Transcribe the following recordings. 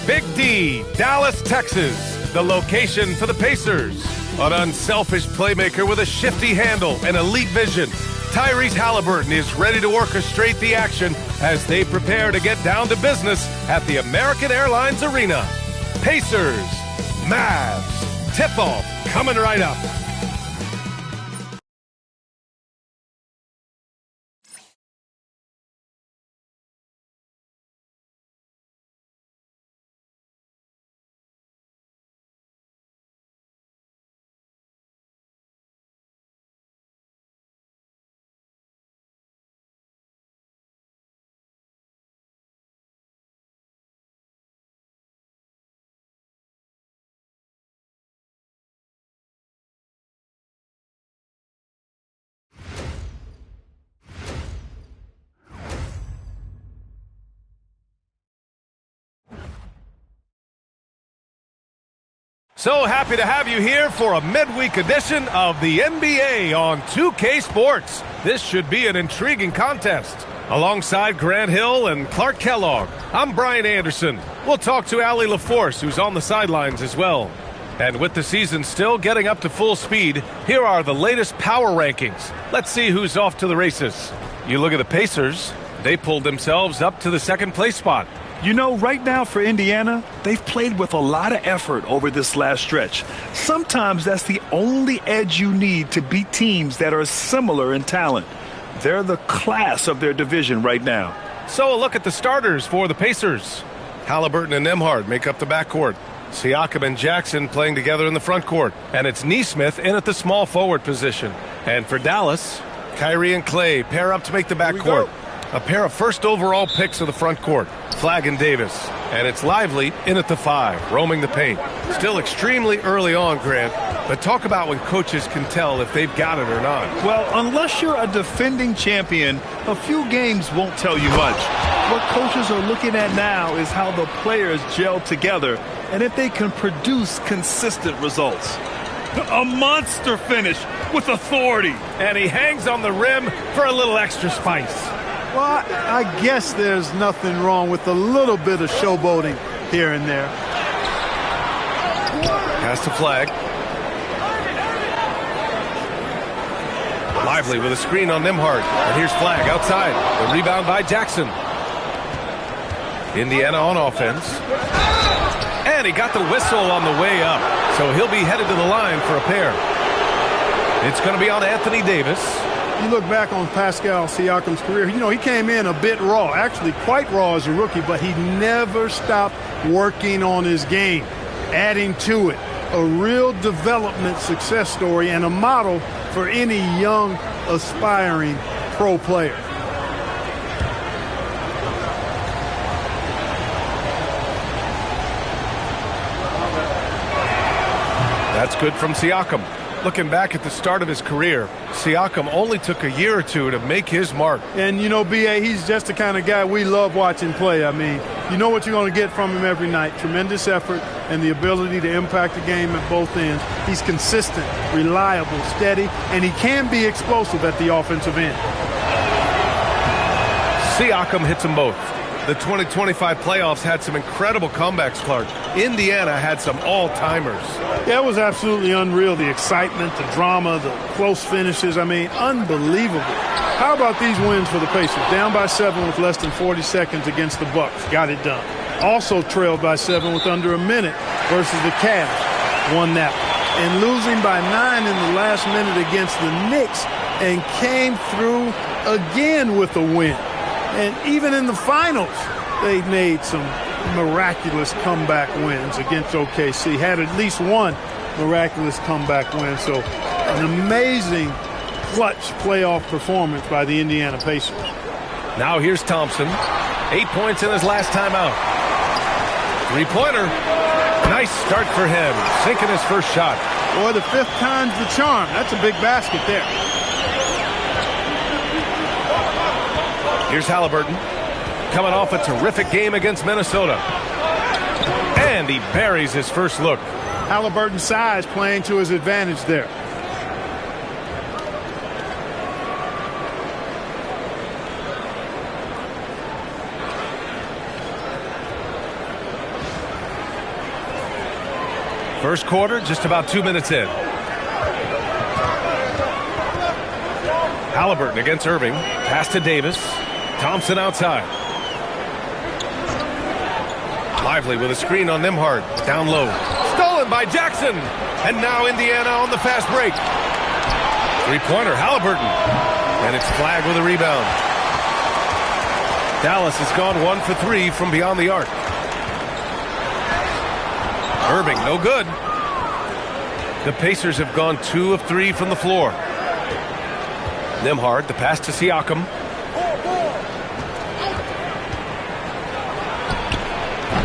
Big D, Dallas, Texas, the location for the Pacers. An unselfish playmaker with a shifty handle and elite vision, Tyrese Halliburton is ready to orchestrate the action as they prepare to get down to business at the American Airlines Arena. Pacers, Mavs, tip-off coming right up. So happy to have you here for a midweek edition of the NBA on 2K Sports. This should be an intriguing contest. Alongside Grant Hill and Clark Kellogg, I'm Brian Anderson. We'll talk to Allie LaForce, who's on the sidelines as well. And with the season still getting up to full speed, here are the latest power rankings. Let's see who's off to the races. You look at the Pacers, they pulled themselves up to the second place spot. You know, right now for Indiana, they've played with a lot of effort over this last stretch. Sometimes that's the only edge you need to beat teams that are similar in talent. They're the class of their division right now. So a look at the starters for the Pacers. Halliburton and Nembhard make up the backcourt. Siakam and Jackson playing together in the front court. And it's Nesmith in at the small forward position. And for Dallas, Kyrie and Clay pair up to make the backcourt. A pair of first overall picks of the front court, Flagg and Davis. And it's Lively in at the 5, roaming the paint. Still extremely early on, Grant, but talk about when coaches can tell if they've got it or not. Well, unless you're a defending champion, a few games won't tell you much. What coaches are looking at now is how the players gel together and if they can produce consistent results. A monster finish with authority. And he hangs on the rim for a little extra spice. Well, I guess there's nothing wrong with a little bit of showboating here and there. Pass to Flagg. Lively with a screen on Nembhard. And here's Flagg outside. The rebound by Jackson. Indiana on offense. And he got the whistle on the way up. So he'll be headed to the line for a pair. It's going to be on Anthony Davis. You look back on Pascal Siakam's career, you know, he came in a bit raw, actually quite raw as a rookie, but he never stopped working on his game, adding to it. A real development success story and a model for any young, aspiring pro player. That's good from Siakam. Looking back at the start of his career, Siakam only took a year or two to make his mark. And, you know, B.A., he's just the kind of guy we love watching play. I mean, you know what you're going to get from him every night. Tremendous effort and the ability to impact the game at both ends. He's consistent, reliable, steady, and he can be explosive at the offensive end. Siakam hits them both. The 2025 playoffs had some incredible comebacks, Clark. Indiana had some all-timers. Yeah, it was absolutely unreal. The excitement, the drama, the close finishes. I mean, unbelievable. How about these wins for the Pacers? Down by 7 with less than 40 seconds against the Bucks. Got it done. Also trailed by 7 with under a minute versus the Cavs. Won that one. And losing by 9 in the last minute against the Knicks and came through again with a win. And even in the finals, they made some miraculous comeback wins against OKC. Had at least one miraculous comeback win. So an amazing clutch playoff performance by the Indiana Pacers. Now here's Thompson. 8 points in his last time out. Three-pointer. Nice start for him. Sinking his first shot. Boy, the 5th time's the charm. That's a big basket there. Here's Halliburton, coming off a terrific game against Minnesota. And he buries his first look. Halliburton's size playing to his advantage there. First quarter, just about 2 minutes in. Halliburton against Irving. Pass to Davis. Thompson outside. Lively with a screen on Nembhard. Down low. Stolen by Jackson. And now Indiana on the fast break. Three-pointer, Halliburton. And it's flagged with a rebound. Dallas has gone 1 for 3 from beyond the arc. Irving, no good. The Pacers have gone 2 of 3 from the floor. Nembhard, the pass to Siakam.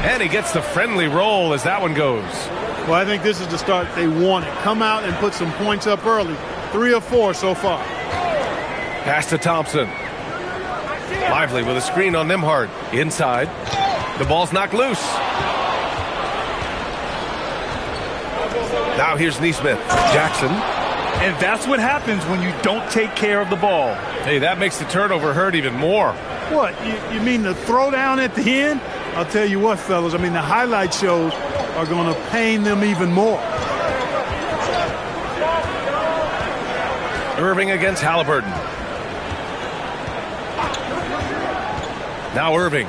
And he gets the friendly roll as that one goes. Well, I think this is the start they wanted. Come out and put some points up early. 3 of 4 so far. Pass to Thompson. Lively with a screen on Nembhard. Inside. The ball's knocked loose. Now here's Nesmith. Jackson. And that's what happens when you don't take care of the ball. Hey, that makes the turnover hurt even more. What, you mean the throwdown at the end? I'll tell you what, fellas, I mean, the highlight shows are going to pain them even more. Irving against Halliburton. Now Irving.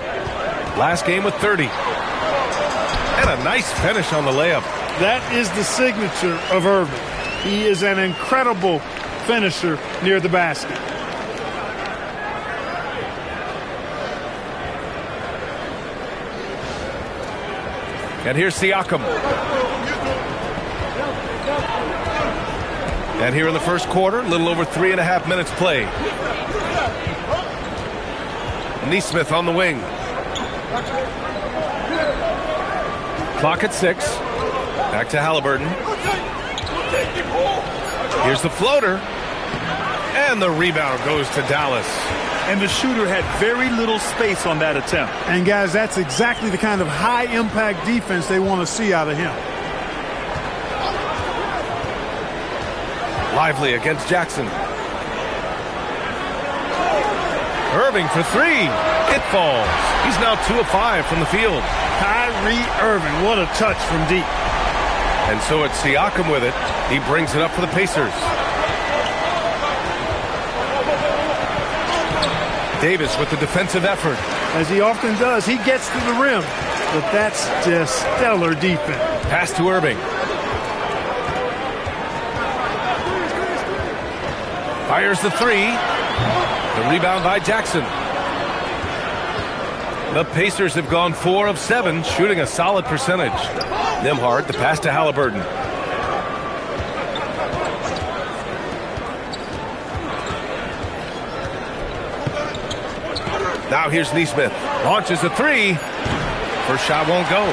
Last game with 30. And a nice finish on the layup. That is the signature of Irving. He is an incredible finisher near the basket. And here's Siakam. And here in the first quarter, a little over 3.5 minutes played. Nesmith on the wing. Clock at 6. Back to Halliburton. Here's the floater. And the rebound goes to Dallas. And the shooter had very little space on that attempt. And, guys, that's exactly the kind of high-impact defense they want to see out of him. Lively against Jackson. Irving for 3. It falls. He's now 2 of 5 from the field. Kyrie Irving, what a touch from deep. And so it's Siakam with it. He brings it up for the Pacers. Davis with the defensive effort. As he often does, he gets to the rim. But that's just stellar defense. Pass to Irving. Fires the 3. The rebound by Jackson. The Pacers have gone 4 of 7, shooting a solid percentage. Nembhard, the pass to Halliburton. Now here's Nesmith. Launches a 3. First shot won't go.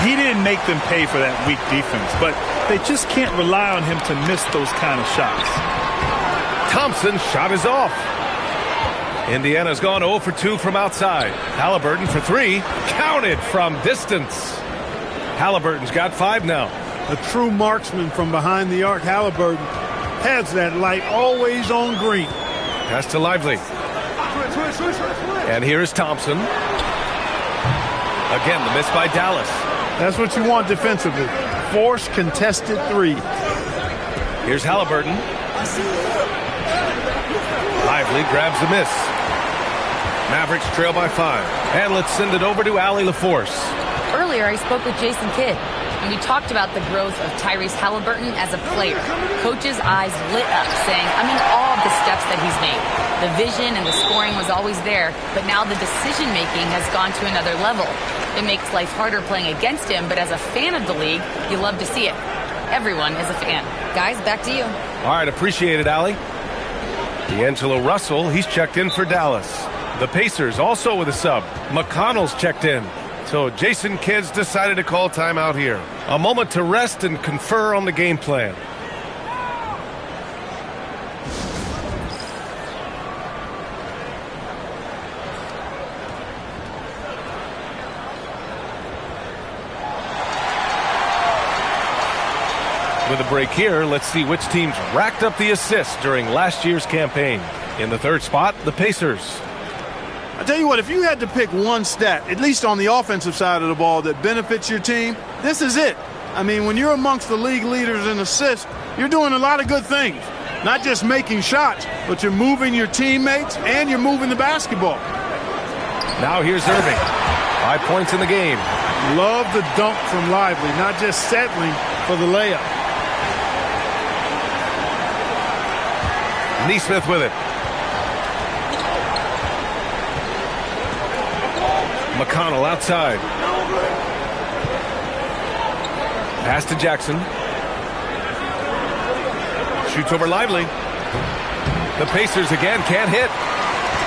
He didn't make them pay for that weak defense, but they just can't rely on him to miss those kind of shots. Thompson's shot is off. Indiana's gone 0 for 2 from outside. Halliburton for 3. Counted from distance. Halliburton's got 5 now. A true marksman from behind the arc. Halliburton has that light always on green. Pass to Lively. And here is Thompson. Again, the miss by Dallas. That's what you want defensively. Force contested 3. Here's Halliburton. Lively grabs the miss. Mavericks trail by 5. And let's send it over to Allie LaForce. Earlier, I spoke with Jason Kidd, and we talked about the growth of Tyrese Halliburton as a player. Coach's eyes lit up, saying, I'm in awe of the steps that he's made. The vision and the scoring was always there, but now the decision-making has gone to another level. It makes life harder playing against him, but as a fan of the league, you love to see it. Everyone is a fan. Guys, back to you. All right, appreciate it, Allie. D'Angelo Russell, he's checked in for Dallas. The Pacers also with a sub. McConnell's checked in. So Jason Kidd's decided to call timeout here. A moment to rest and confer on the game plan. With a break here, let's see which teams racked up the assists during last year's campaign. In the third spot, the Pacers. I tell you what, if you had to pick one stat, at least on the offensive side of the ball, that benefits your team, this is it. I mean, when you're amongst the league leaders in assists, you're doing a lot of good things. Not just making shots, but you're moving your teammates and you're moving the basketball. Now here's Irving. 5 points in the game. Love the dunk from Lively, not just settling for the layup. Neesmith with it. McConnell outside. Pass to Jackson. Shoots over Lively. The Pacers again can't hit.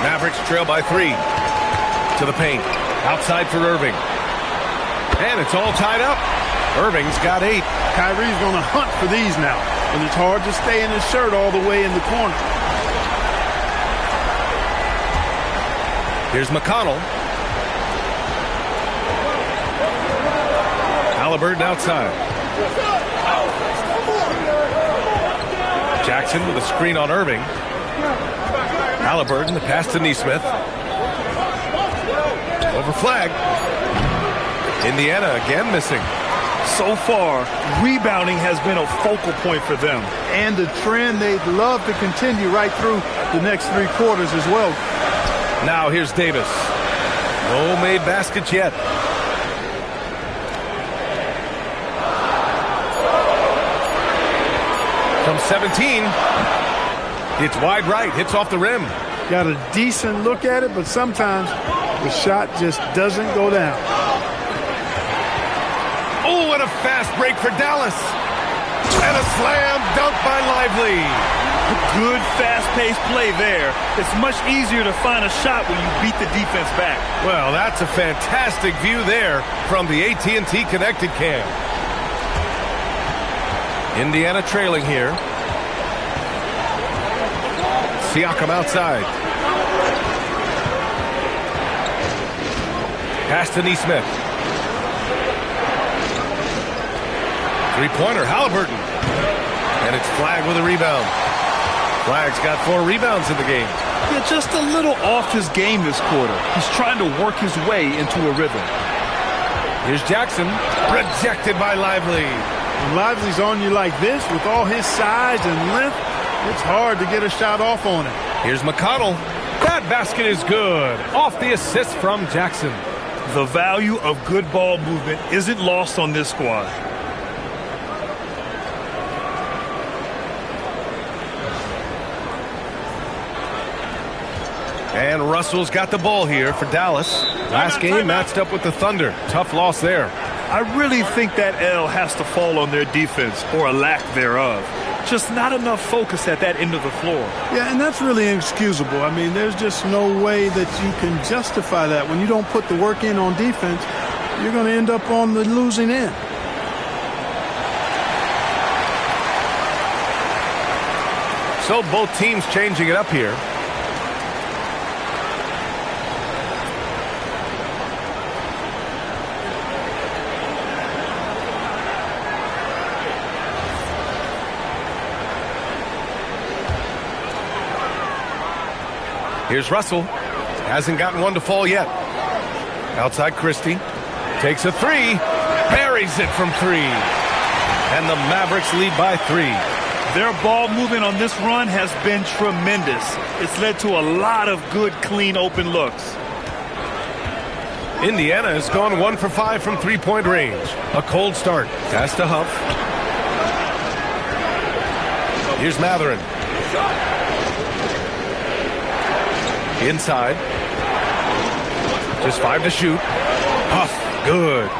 Mavericks trail by 3. To the paint. Outside for Irving. And it's all tied up. Irving's got 8. Kyrie's going to hunt for these now. And it's hard to stay in his shirt all the way in the corner. Here's McConnell. Halliburton outside. Jackson with a screen on Irving. Halliburton, the pass to Neesmith. Over flag. Indiana again missing. So far, rebounding has been a focal point for them. And the trend they'd love to continue right through the next 3 quarters as well. Now here's Davis. No made baskets yet. From 17. It's wide right. Hits off the rim. Got a decent look at it, but sometimes the shot just doesn't go down. Oh, what a fast break for Dallas. And a slam dunk by Lively. Good, fast-paced play there. It's much easier to find a shot when you beat the defense back. Well, that's a fantastic view there from the AT&T Connected Cam. Indiana trailing here. Siakam outside. Pass to Neesmith. Three-pointer, Halliburton. And it's Flagg with a rebound. Flagg's got 4 rebounds in the game. Yeah, just a little off his game this quarter. He's trying to work his way into a rhythm. Here's Jackson. Rejected by Lively. When Lively's on you like this, with all his size and length, it's hard to get a shot off on him. Here's McConnell. That basket is good. Off the assist from Jackson. The value of good ball movement isn't lost on this squad. And Russell's got the ball here for Dallas. Last game matched up with the Thunder. Tough loss there. I really think that L has to fall on their defense, or a lack thereof. Just not enough focus at that end of the floor. Yeah, and that's really inexcusable. I mean, there's just no way that you can justify that. When you don't put the work in on defense, you're going to end up on the losing end. So both teams changing it up here. Here's Russell. Hasn't gotten one to fall yet. Outside Christie. Takes a 3. Buries it from 3. And the Mavericks lead by 3. Their ball movement on this run has been tremendous. It's led to a lot of good, clean, open looks. Indiana has gone 1 for 5 from 3-point range. A cold start. Pass to Huff. Here's Matherin. Inside. Just 5 to shoot. Huff. Good.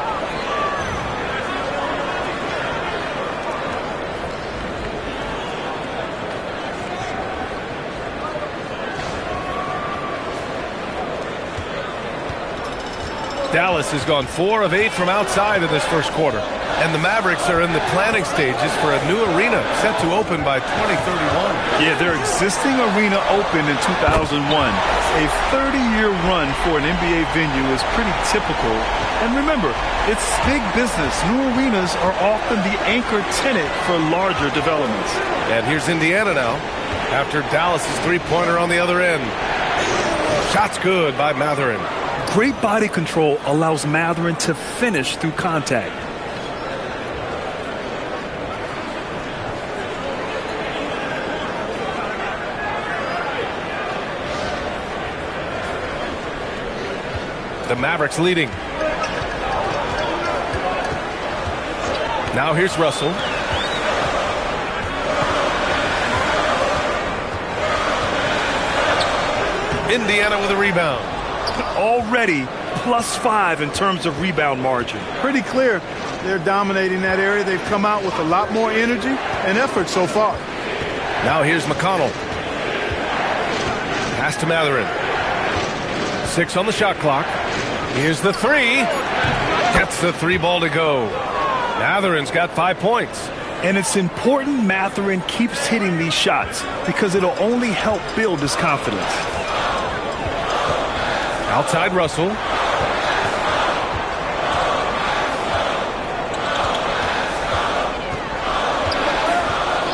Dallas has gone 4 of 8 from outside in this first quarter. And the Mavericks are in the planning stages for a new arena set to open by 2031. Yeah, their existing arena opened in 2001. A 30-year run for an NBA venue is pretty typical. And remember, it's big business. New arenas are often the anchor tenant for larger developments. And here's Indiana now, after Dallas's three-pointer on the other end. Shot's good by Matherin. Great body control allows Matherin to finish through contact. The Mavericks leading. Now here's Russell. Indiana with a rebound. Already +5 in terms of rebound margin. Pretty clear they're dominating that area. They've come out with a lot more energy and effort so far. Now here's McConnell. Pass to Matherin. 6 on the shot clock. Here's the three. Gets the three ball to go. Matherin's got 5 points. And it's important Matherin keeps hitting these shots because it'll only help build his confidence. Outside Russell.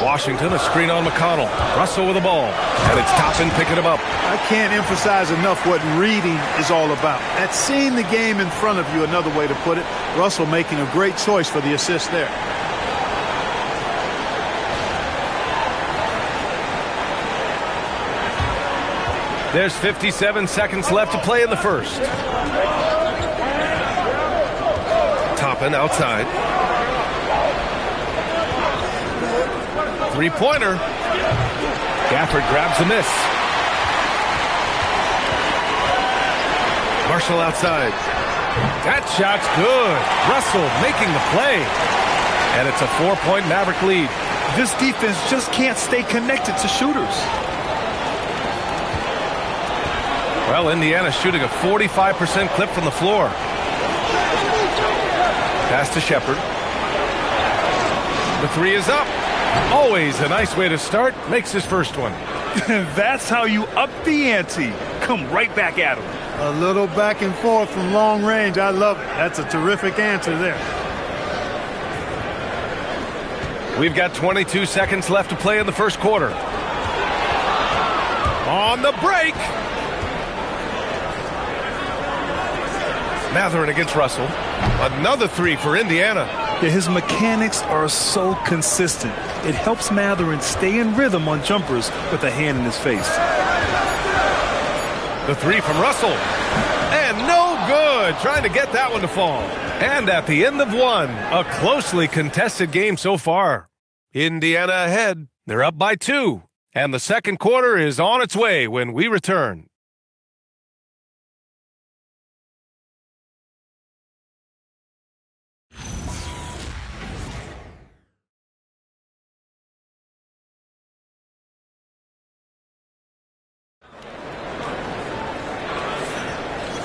Washington, a screen on McConnell. Russell with the ball. And it's Toppin picking him up. I can't emphasize enough what reading is all about. That's seeing the game in front of you, another way to put it. Russell making a great choice for the assist there. There's 57 seconds left to play in the first. Toppin outside. Three-pointer. Gafford grabs the miss. Marshall outside. That shot's good. Russell making the play. And it's a 4-point Maverick lead. This defense just can't stay connected to shooters. Well, Indiana's shooting a 45% clip from the floor. Pass to Shepard. The three is up. Always a nice way to start. Makes his first one. That's how you up the ante. Come right back at him. A little back and forth from long range. I love it. That's a terrific answer there. We've got 22 seconds left to play in the first quarter. On the break. Matherin against Russell. Another three for Indiana. Yeah, his mechanics are so consistent. It helps Matherin stay in rhythm on jumpers with a hand in his face. The three from Russell. And no good. Trying to get that one to fall. And at the end of one, a closely contested game so far. Indiana ahead. They're up by 2. And the second quarter is on its way when we return.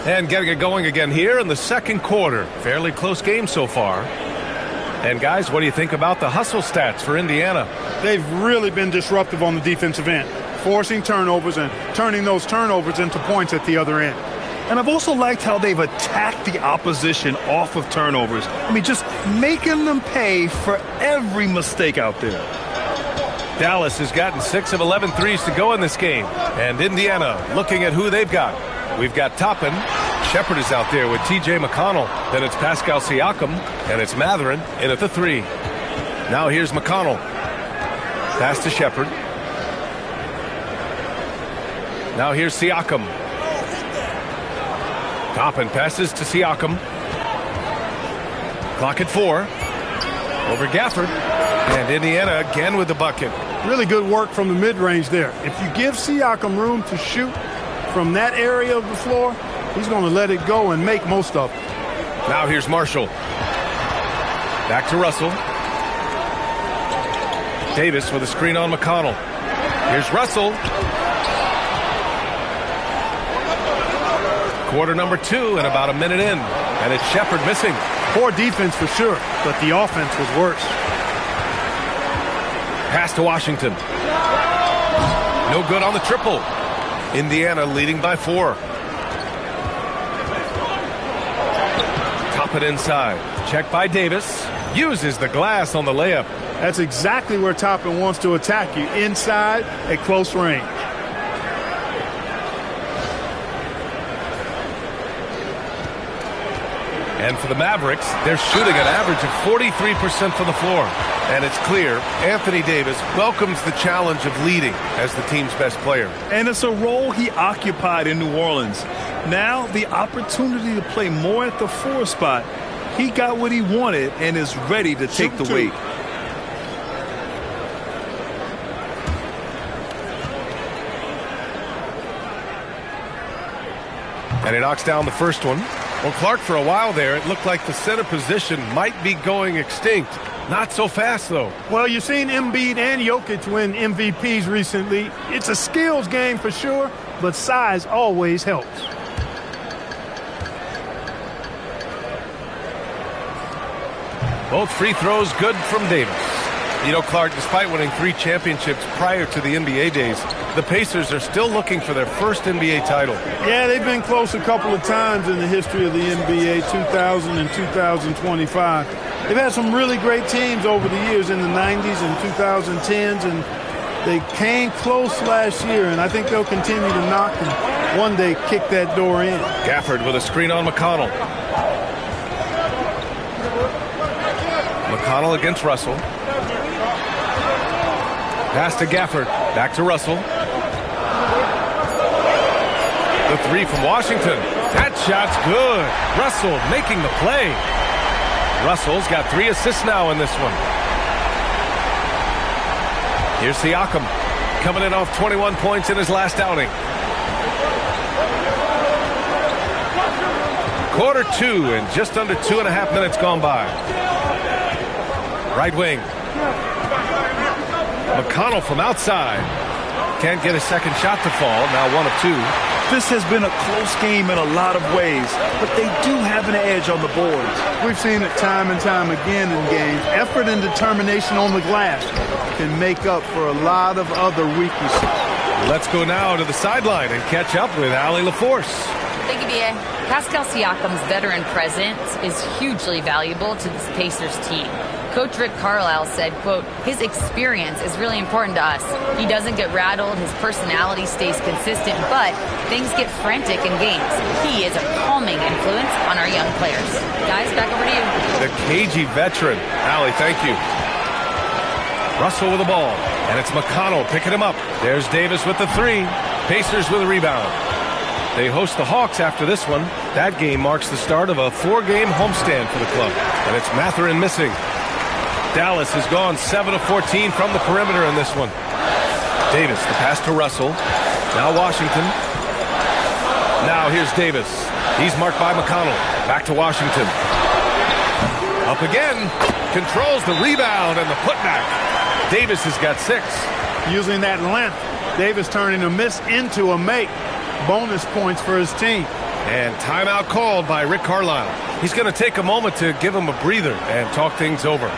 And getting it going again here in the second quarter. Fairly close game so far. And guys, what do you think about the hustle stats for Indiana? They've really been disruptive on the defensive end, forcing turnovers and turning those turnovers into points at the other end. And I've also liked how they've attacked the opposition off of turnovers. I mean, just making them pay for every mistake out there. Dallas has gotten 6 of 11 threes to go in this game. And Indiana looking at who they've got. We've got Toppin. Shepard is out there with T.J. McConnell. Then it's Pascal Siakam. And it's Matherin in at the 3. Now here's McConnell. Pass to Shepard. Now here's Siakam. Toppin passes to Siakam. Clock at 4. Over Gafford. And Indiana again with the bucket. Really good work from the mid-range there. If you give Siakam room to shoot from that area of the floor, he's going to let it go and make most of it. Now here's Marshall. Back to Russell. Davis with a screen on McConnell. Here's Russell. Quarter number 2 and about a minute in. And it's Shepard missing. Poor defense for sure, but the offense was worse. Pass to Washington. No good on the triple. Indiana leading by 4. Top it inside. Check by Davis. Uses the glass on the layup. That's exactly where Toppin wants to attack you, inside at close range. And for the Mavericks, they're shooting an average of 43% from the floor. And it's clear Anthony Davis welcomes the challenge of leading as the team's best player. And it's a role he occupied in New Orleans. Now the opportunity to play more at the 4 spot. He got what he wanted and is ready to take the weight. And he knocks down the first one. Well, Clark, for a while there, it looked like the center position might be going extinct. Not so fast, though. Well, you've seen Embiid and Jokic win MVPs recently. It's a skills game for sure, but size always helps. Both free throws good from Davis. You know, Clark, despite winning 3 championships prior to the NBA days, the Pacers are still looking for their first NBA title. Yeah, they've been close a couple of times in the history of the NBA, 2000 and 2025. They've had some really great teams over the years in the 90s and 2010s, and they came close last year, and I think they'll continue to knock and one day kick that door in. Gafford with a screen on McConnell. McConnell against Russell. Pass to Gafford. Back to Russell. The 3 from Washington. That shot's good. Russell making the play. Russell's got 3 assists now in this one. Here's Siakam. Coming in off 21 points in his last outing. Quarter 2 and just under 2.5 minutes gone by. Right wing. McConnell from outside. Can't get a second shot to fall. Now 1 of 2. This has been a close game in a lot of ways, but they do have an edge on the boards. We've seen it time and time again in games. Effort and determination on the glass can make up for a lot of other weaknesses. Let's go now to the sideline and catch up with Allie LaForce. Thank you, B.A. Pascal Siakam's veteran presence is hugely valuable to this Pacers team. Coach Rick Carlisle said, quote, his experience is really important to us. He doesn't get rattled, his personality stays consistent, but things get frantic in games. He is a calming influence on our young players. Guys, back over to you. The cagey veteran. Allie, thank you. Russell with the ball, and it's McConnell picking him up. There's Davis with the 3. Pacers with a rebound. They host the Hawks after this one. That game marks the start of a 4-game homestand for the club, and it's Mathurin missing. Dallas has gone 7 of 14 from the perimeter in this one. Davis, the pass to Russell. Now Washington. Now here's Davis. He's marked by McConnell. Back to Washington. Up again. Controls the rebound and the putback. Davis has got 6. Using that length, Davis turning a miss into a make. Bonus points for his team. And timeout called by Rick Carlisle. He's going to take a moment to give him a breather and talk things over.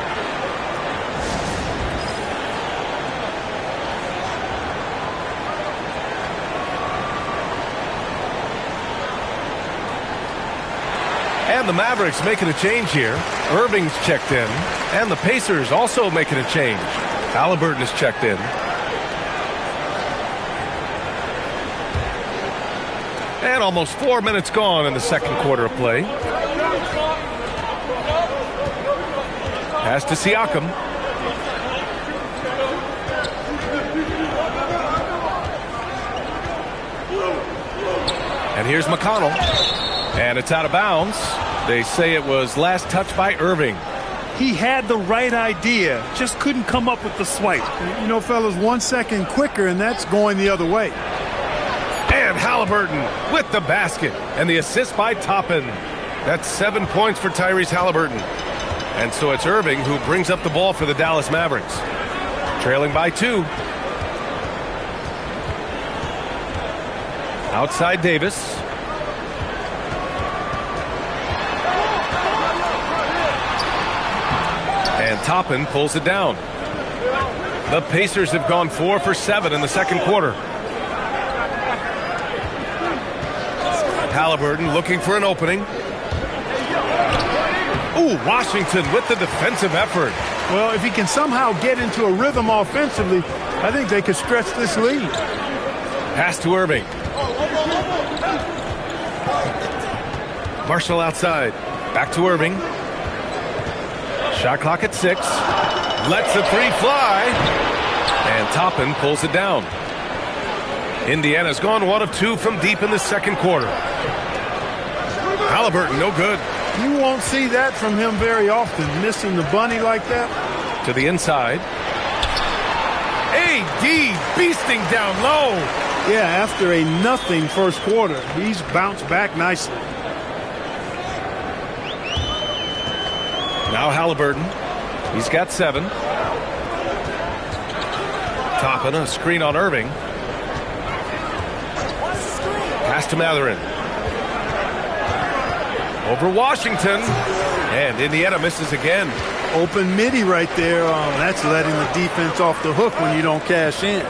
And the Mavericks making a change here. Irving's checked in. And the Pacers also making a change. Halliburton is checked in. And almost 4 minutes gone in the second quarter of play. Pass to Siakam. And here's McConnell. And it's out of bounds. They say it was last touched by Irving. He had the right idea, just couldn't come up with the swipe. You know, fellas, 1 second quicker, and that's going the other way. And Halliburton with the basket. And the assist by Toppin. That's 7 points for Tyrese Halliburton. And so it's Irving who brings up the ball for the Dallas Mavericks. Trailing by 2. Outside Davis. And Toppin pulls it down. The Pacers have gone 4 for 7 in the second quarter. Halliburton looking for an opening. Ooh, Washington with the defensive effort. Well, if he can somehow get into a rhythm offensively, I think they could stretch this lead. Pass to Irving. Marshall outside. Back to Irving. Shot clock at 6. Lets the three fly. And Toppin pulls it down. Indiana's gone 1 of 2 from deep in the second quarter. Halliburton, no good. You won't see that from him very often, missing the bunny like that. To the inside. AD beasting down low. Yeah, after a nothing first quarter, he's bounced back nicely. Now Halliburton. He's got 7. Toppin, a screen on Irving. Pass to Matherin. Over Washington. And Indiana misses again. Open midi right there. That's letting the defense off the hook when you don't cash in.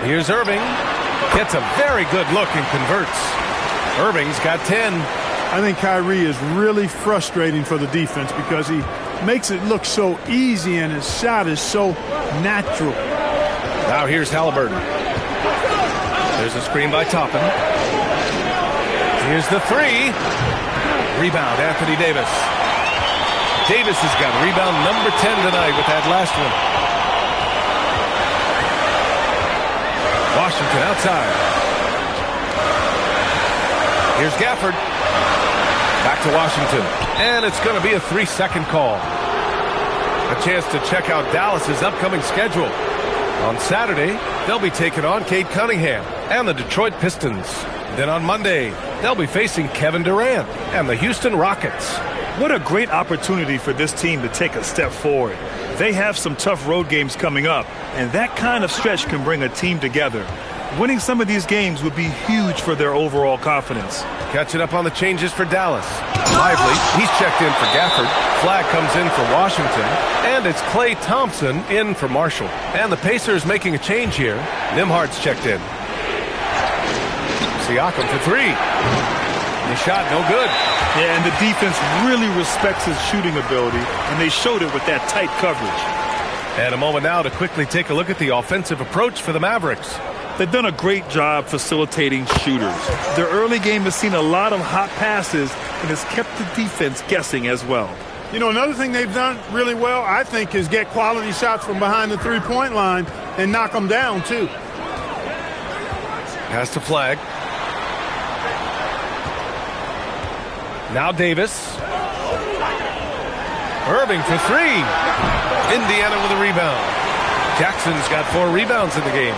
Here's Irving. Gets a very good look and converts. Irving's got 10. I think Kyrie is really frustrating for the defense because he makes it look so easy and his shot is so natural. Now here's Halliburton. There's a screen by Toppin. Here's the 3. Rebound, Anthony Davis. Davis has got rebound number 10 tonight with that last one. Washington outside. Here's Gafford. Back to Washington. And it's going to be a 3-second call. A chance to check out Dallas's upcoming schedule. On Saturday, they'll be taking on Cade Cunningham and the Detroit Pistons. Then on Monday, they'll be facing Kevin Durant and the Houston Rockets. What a great opportunity for this team to take a step forward. They have some tough road games coming up, and that kind of stretch can bring a team together. Winning some of these games would be huge for their overall confidence. Catching up on the changes for Dallas. Lively, he's checked in for Gafford. Flag comes in for Washington. And it's Klay Thompson in for Marshall. And the Pacers making a change here. Nimhard's checked in. Siakam for 3. The shot, no good. Yeah, and the defense really respects his shooting ability, and they showed it with that tight coverage. And a moment now to quickly take a look at the offensive approach for the Mavericks. They've done a great job facilitating shooters. Their early game has seen a lot of hot passes and has kept the defense guessing as well. You know, another thing they've done really well, I think, is get quality shots from behind the three-point line and knock them down, too. Pass to Flag. Now Davis. Irving for 3. Indiana with a rebound. Jackson's got 4 rebounds in the game.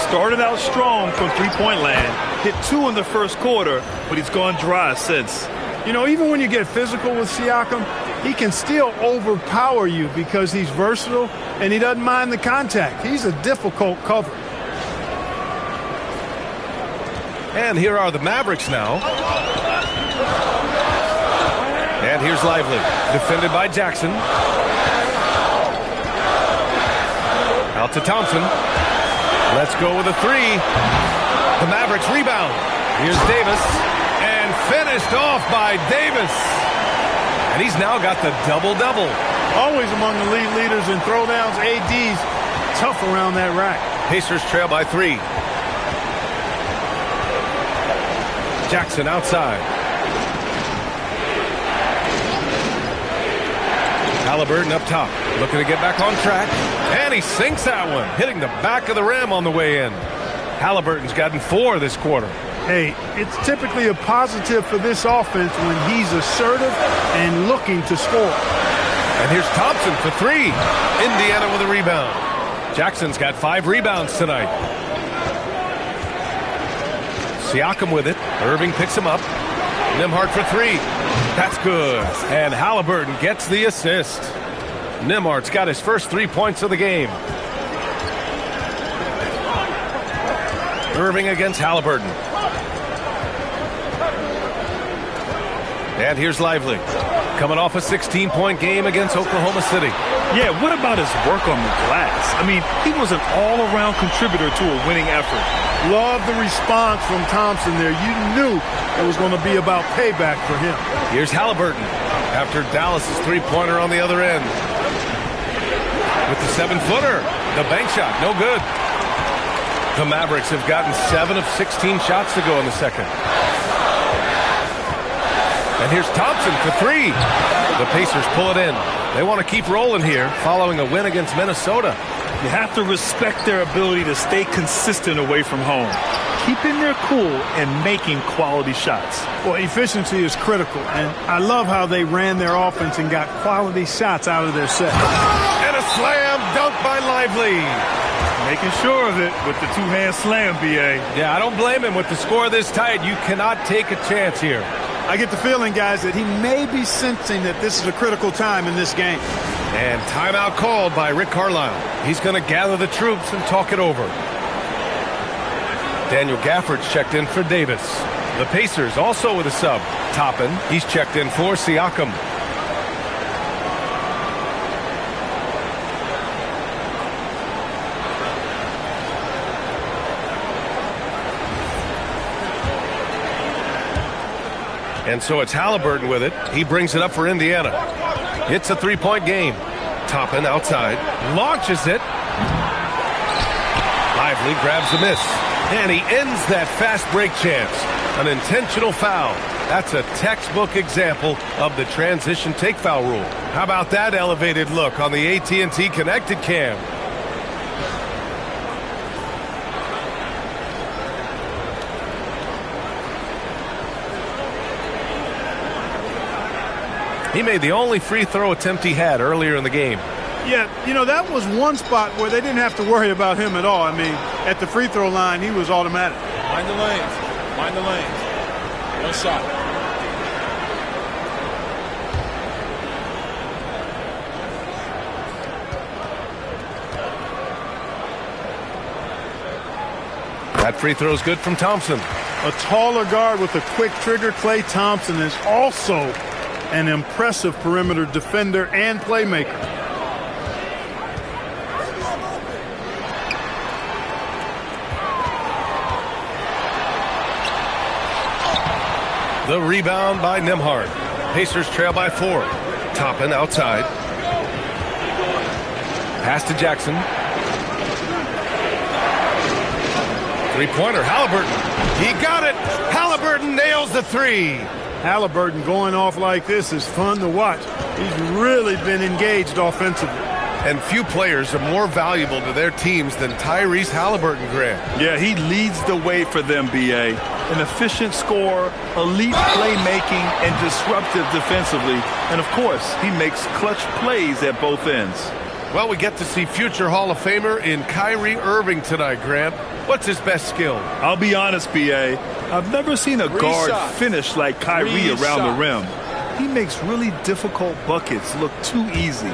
Started out strong from three-point land. Hit 2 in the first quarter, but he's gone dry since. You know, even when you get physical with Siakam, he can still overpower you because he's versatile and he doesn't mind the contact. He's a difficult cover. And here are the Mavericks now. And here's Lively, defended by Jackson. Out to Thompson. Let's go with a 3. The Mavericks rebound. Here's Davis. And finished off by Davis. And he's now got the double-double. Always among the league leaders in throwdowns. AD's tough around that rack. Pacers trail by 3. Jackson outside. Halliburton up top, looking to get back on track. And he sinks that one, hitting the back of the rim on the way in. Halliburton's gotten 4 this quarter. Hey, it's typically a positive for this offense when he's assertive and looking to score. And here's Thompson for 3. Indiana with a rebound. Jackson's got 5 rebounds tonight. Siakam with it. Irving picks him up. Nimhard for 3. That's good. And Halliburton gets the assist. Nimhard's got his first 3 points of the game. Irving against Halliburton. And here's Lively. Coming off a 16-point game against Oklahoma City. Yeah, what about his work on the glass? I mean, he was an all-around contributor to a winning effort. Love the response from Thompson there. You knew it was going to be about payback for him. Here's Halliburton after Dallas's three-pointer on the other end. With the 7-footer, the bank shot, no good. The Mavericks have gotten 7 of 16 shots to go in the second. And here's Thompson for three. The Pacers pull it in. They want to keep rolling here following a win against Minnesota. You have to respect their ability to stay consistent away from home, keeping their cool and making quality shots. Well, efficiency is critical, and I love how they ran their offense and got quality shots out of their set. And a slam dunk by Lively. Making sure of it with the two-hand slam, B.A. Yeah, I don't blame him. With the score this tight, you cannot take a chance here. I get the feeling, guys, that he may be sensing that this is a critical time in this game. And timeout called by Rick Carlisle. He's going to gather the troops and talk it over. Daniel Gafford's checked in for Davis. The Pacers also with a sub. Toppin, he's checked in for Siakam. And so it's Halliburton with it. He brings it up for Indiana. It's a three-point game. Toppin outside. Launches it. Lively grabs the miss. And he ends that fast break chance. An intentional foul. That's a textbook example of the transition take foul rule. How about that elevated look on the AT&T connected cam? He made the only free throw attempt he had earlier in the game. Yeah, you know, that was one spot where they didn't have to worry about him at all. I mean, at the free throw line, he was automatic. Mind the lanes. Mind the lanes. One shot. That free throw is good from Thompson. A taller guard with a quick trigger, Klay Thompson, is also an impressive perimeter defender and playmaker. The rebound by Nembhard. Pacers trail by 4. Toppin outside. Pass to Jackson. Three-pointer, Halliburton. He got it. Halliburton nails the three. Halliburton going off like this is fun to watch. He's really been engaged offensively. And few players are more valuable to their teams than Tyrese Halliburton, Grant. Yeah, he leads the way for them, B.A. An efficient scorer, elite playmaking, and disruptive defensively. And, of course, he makes clutch plays at both ends. Well, we get to see future Hall of Famer in Kyrie Irving tonight, Grant. What's his best skill? I'll be honest, B.A. I've never seen a guard finish like Kyrie around the rim. He makes really difficult buckets look too easy.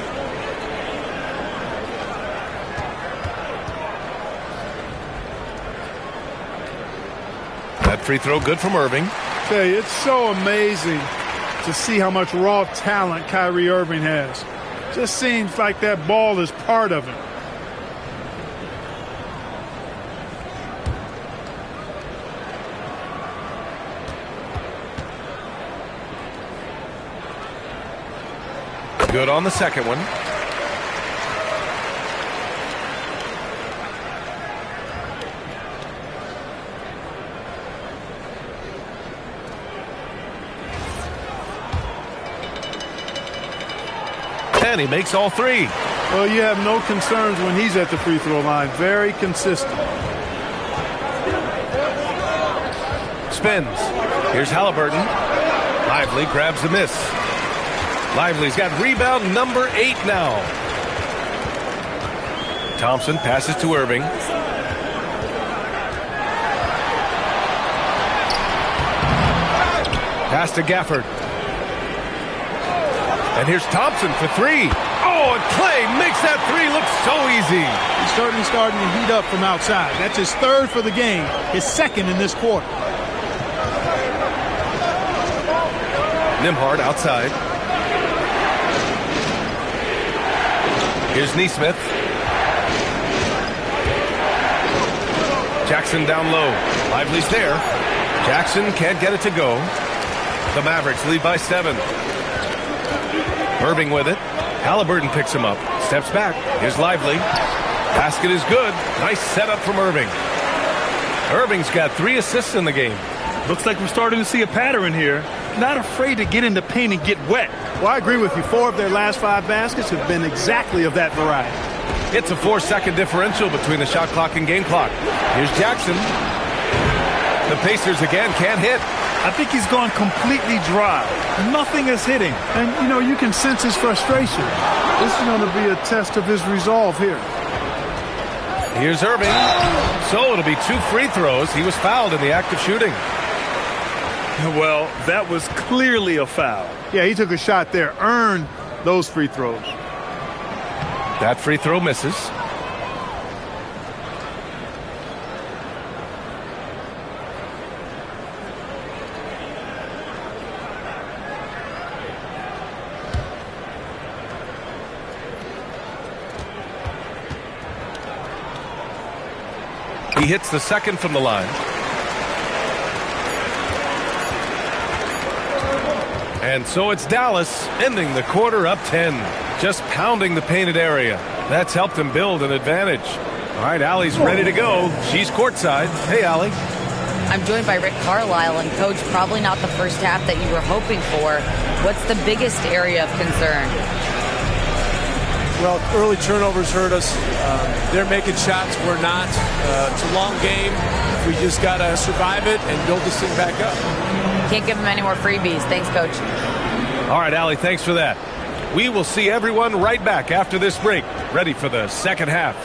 That free throw good from Irving. Tell you, it's so amazing to see how much raw talent Kyrie Irving has. Just seems like that ball is part of him. Good on the second one. And he makes all three. Well, you have no concerns when he's at the free throw line. Very consistent. Spins. Here's Halliburton. Lively grabs the miss. Lively's got rebound number 8 now. Thompson passes to Irving. Pass to Gafford. And here's Thompson for 3. Oh, and Klay makes that 3 look so easy. He's certainly starting to heat up from outside. That's his 3rd for the game, his 2nd in this quarter. Nembhard outside. Here's Nesmith. Jackson down low. Lively's there. Jackson can't get it to go. The Mavericks lead by 7. Irving with it. Halliburton picks him up. Steps back. Here's Lively. Basket is good. Nice setup from Irving. Irving's got 3 assists in the game. Looks like we're starting to see a pattern here. not afraid to get in the paint and get wet. Well, I agree with you. 4 of their last 5 baskets have been exactly of that variety. It's a 4-second differential between the shot clock and game clock. Here's Jackson. The Pacers again can't hit. I think he's gone completely dry. Nothing is hitting. And, you know, you can sense his frustration. This is going to be a test of his resolve here. Here's Irving. So it'll be 2 free throws. He was fouled in the act of shooting. Well, that was clearly a foul. Yeah, he took a shot there. Earned those free throws. That free throw misses. He hits the second from the line. And so it's Dallas ending the quarter up 10. Just pounding the painted area. That's helped him build an advantage. All right, Allie's ready to go. She's courtside. Hey, Allie. I'm joined by Rick Carlisle, and Coach, probably not the first half that you were hoping for. What's the biggest area of concern? Well, early turnovers hurt us. They're making shots. We're not. It's a long game. We just got to survive it and build this thing back up. Can't give them any more freebies. Thanks, Coach. All right, Allie, thanks for that. We will see everyone right back after this break, ready for the second half.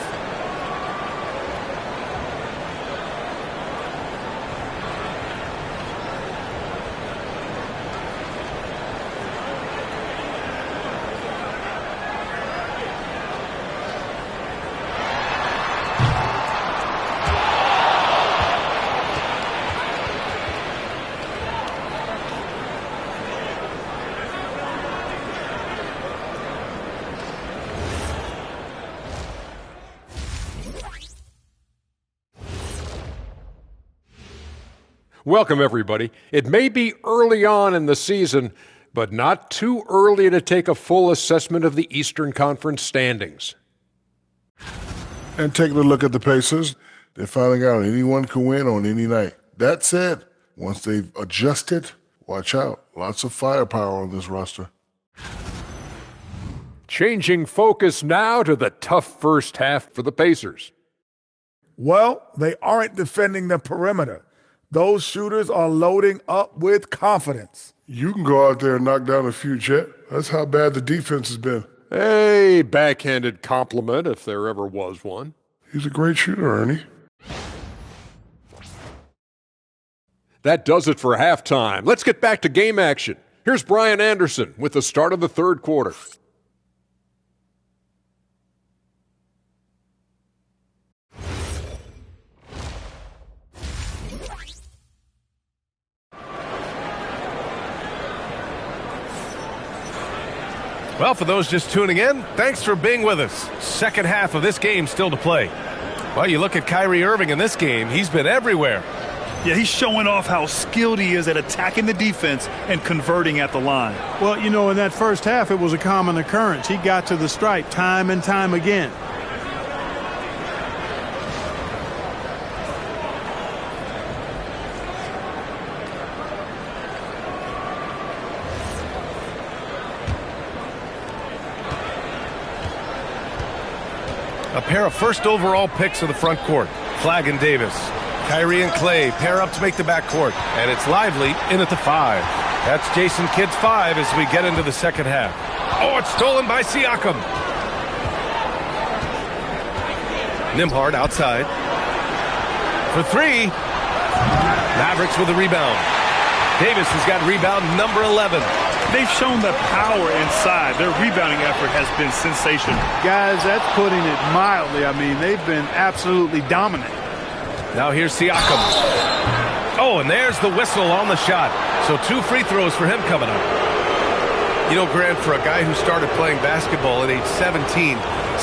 Welcome, everybody. It may be early on in the season, but not too early to take a full assessment of the Eastern Conference standings. And taking a look at the Pacers, they're finding out anyone can win on any night. That said, once they've adjusted, watch out. Lots of firepower on this roster. Changing focus now to the tough first half for the Pacers. Well, they aren't defending the perimeter. Those shooters are loading up with confidence. You can go out there and knock down a few, Chet. That's how bad the defense has been. A backhanded compliment, if there ever was one. He's a great shooter, Ernie. That does it for halftime. Let's get back to game action. Here's Brian Anderson with the start of the third quarter. Well, for those just tuning in, thanks for being with us. Second half of this game still to play. Well, you look at Kyrie Irving in this game, he's been everywhere. Yeah, he's showing off how skilled he is at attacking the defense and converting at the line. Well, you know, in that first half, it was a common occurrence. He got to the stripe time and time again. A pair of first overall picks of the front court. Flagg and Davis. Kyrie and Clay pair up to make the backcourt. And it's Lively in at the 5. That's Jason Kidd's 5 as we get into the second half. Oh, it's stolen by Siakam. Nembhard outside. For 3. Mavericks with a rebound. Davis has got rebound number 11. They've shown the power inside. Their rebounding effort has been sensational. Guys, that's putting it mildly. I mean, they've been absolutely dominant. Now here's Siakam. Oh, and there's the whistle on the shot. So 2 free throws for him coming up. You know, Grant, for a guy who started playing basketball at age 17,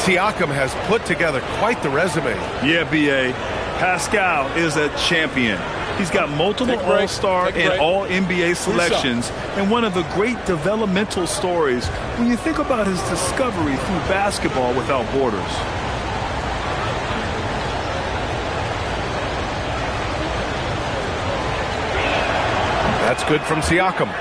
Siakam has put together quite the resume. Yeah, B.A. Pascal is a champion. He's got multiple All-Star and All-NBA selections, and one of the great developmental stories when you think about his discovery through basketball without borders. That's good from Siakam.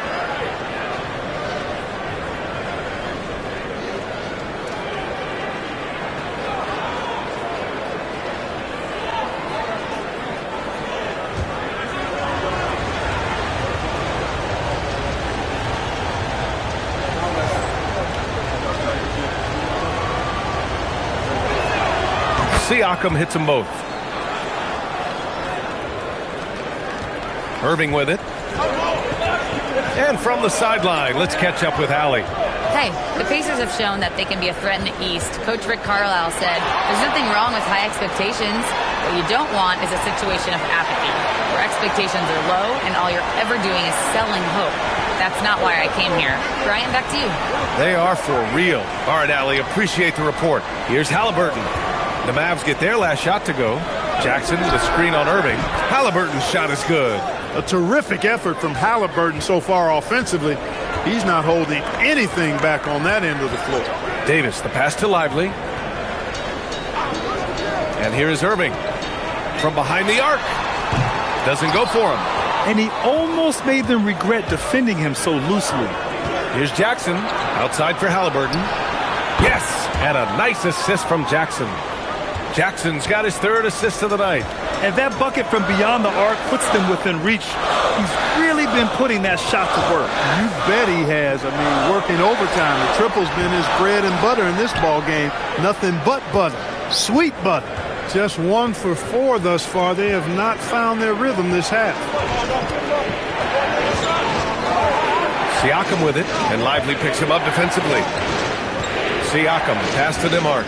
Siakam hits them both. Irving with it. And from the sideline, let's catch up with Allie. Hey, the Pacers have shown that they can be a threat in the East. Coach Rick Carlisle said, there's nothing wrong with high expectations. What you don't want is a situation of apathy, where expectations are low and all you're ever doing is selling hope. That's not why I came here. Brian, back to you. They are for real. All right, Allie, appreciate the report. Here's Halliburton. The Mavs get their last shot to go. Jackson, the screen on Irving. Halliburton's shot is good. A terrific effort from Halliburton so far offensively. He's not holding anything back on that end of the floor. Davis, the pass to Lively. And here is Irving. From behind the arc. Doesn't go for him. And he almost made them regret defending him so loosely. Here's Jackson. Outside for Halliburton. Yes! And a nice assist from Jackson. Jackson's got his third assist of the night. And that bucket from beyond the arc puts them within reach. He's really been putting that shot to work. You bet he has. I mean, working overtime. The triple's been his bread and butter in this ball game. Nothing but butter. Sweet butter. Just 1 for 4 thus far. They have not found their rhythm this half. Siakam with it, and Lively picks him up defensively. Siakam, pass to Nembhard.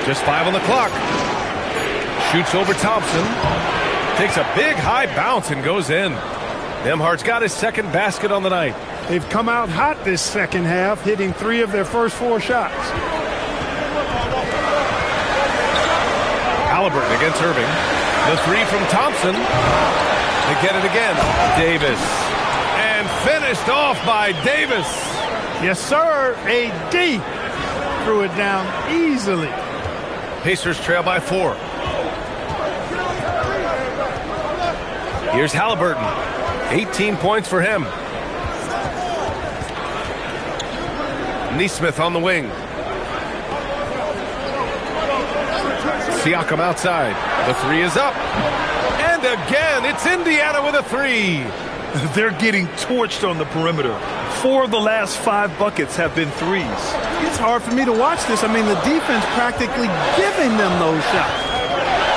Just 5 on the clock. Shoots over Thompson. Takes a big high bounce and goes in. Nembhard's got his second basket on the night. They've come out hot this second half, hitting 3 of their first 4 shots. Halliburton against Irving. The 3 from Thompson. They get it again. Davis. And finished off by Davis. Yes, sir. AD threw it down easily. Pacers trail by 4. Here's Halliburton. 18 points for him. Nesmith on the wing. Siakam outside. The 3 is up. And again, it's Indiana with a 3. They're getting torched on the perimeter. 4 of the last 5 buckets have been threes. It's hard for me to watch this. I mean, the defense practically giving them those shots.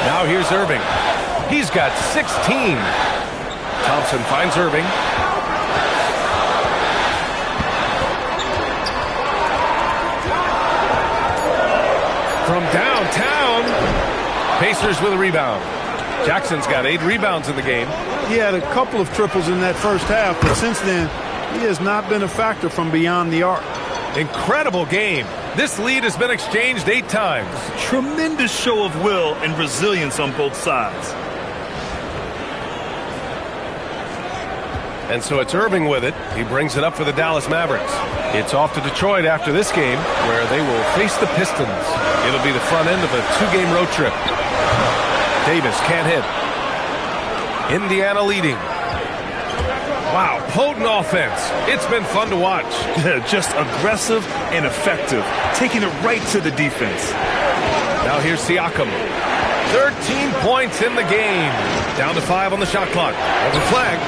Now here's Irving. He's got 16. Thompson finds Irving. From downtown, Pacers with a rebound. Jackson's got 8 rebounds in the game. He had a couple of triples in that first half, but since then, he has not been a factor from beyond the arc. Incredible game. This lead has been exchanged 8 times. Tremendous show of will and resilience on both sides. And so it's Irving with it. He brings it up for the Dallas Mavericks. It's off to Detroit after this game, where they will face the Pistons. It'll be the front end of a 2-game road trip. Davis can't hit. Indiana leading. Wow, potent offense. It's been fun to watch. Just aggressive and effective, taking it right to the defense. Now here's Siakam. 13 points in the game. Down to 5 on the shot clock. Over flag.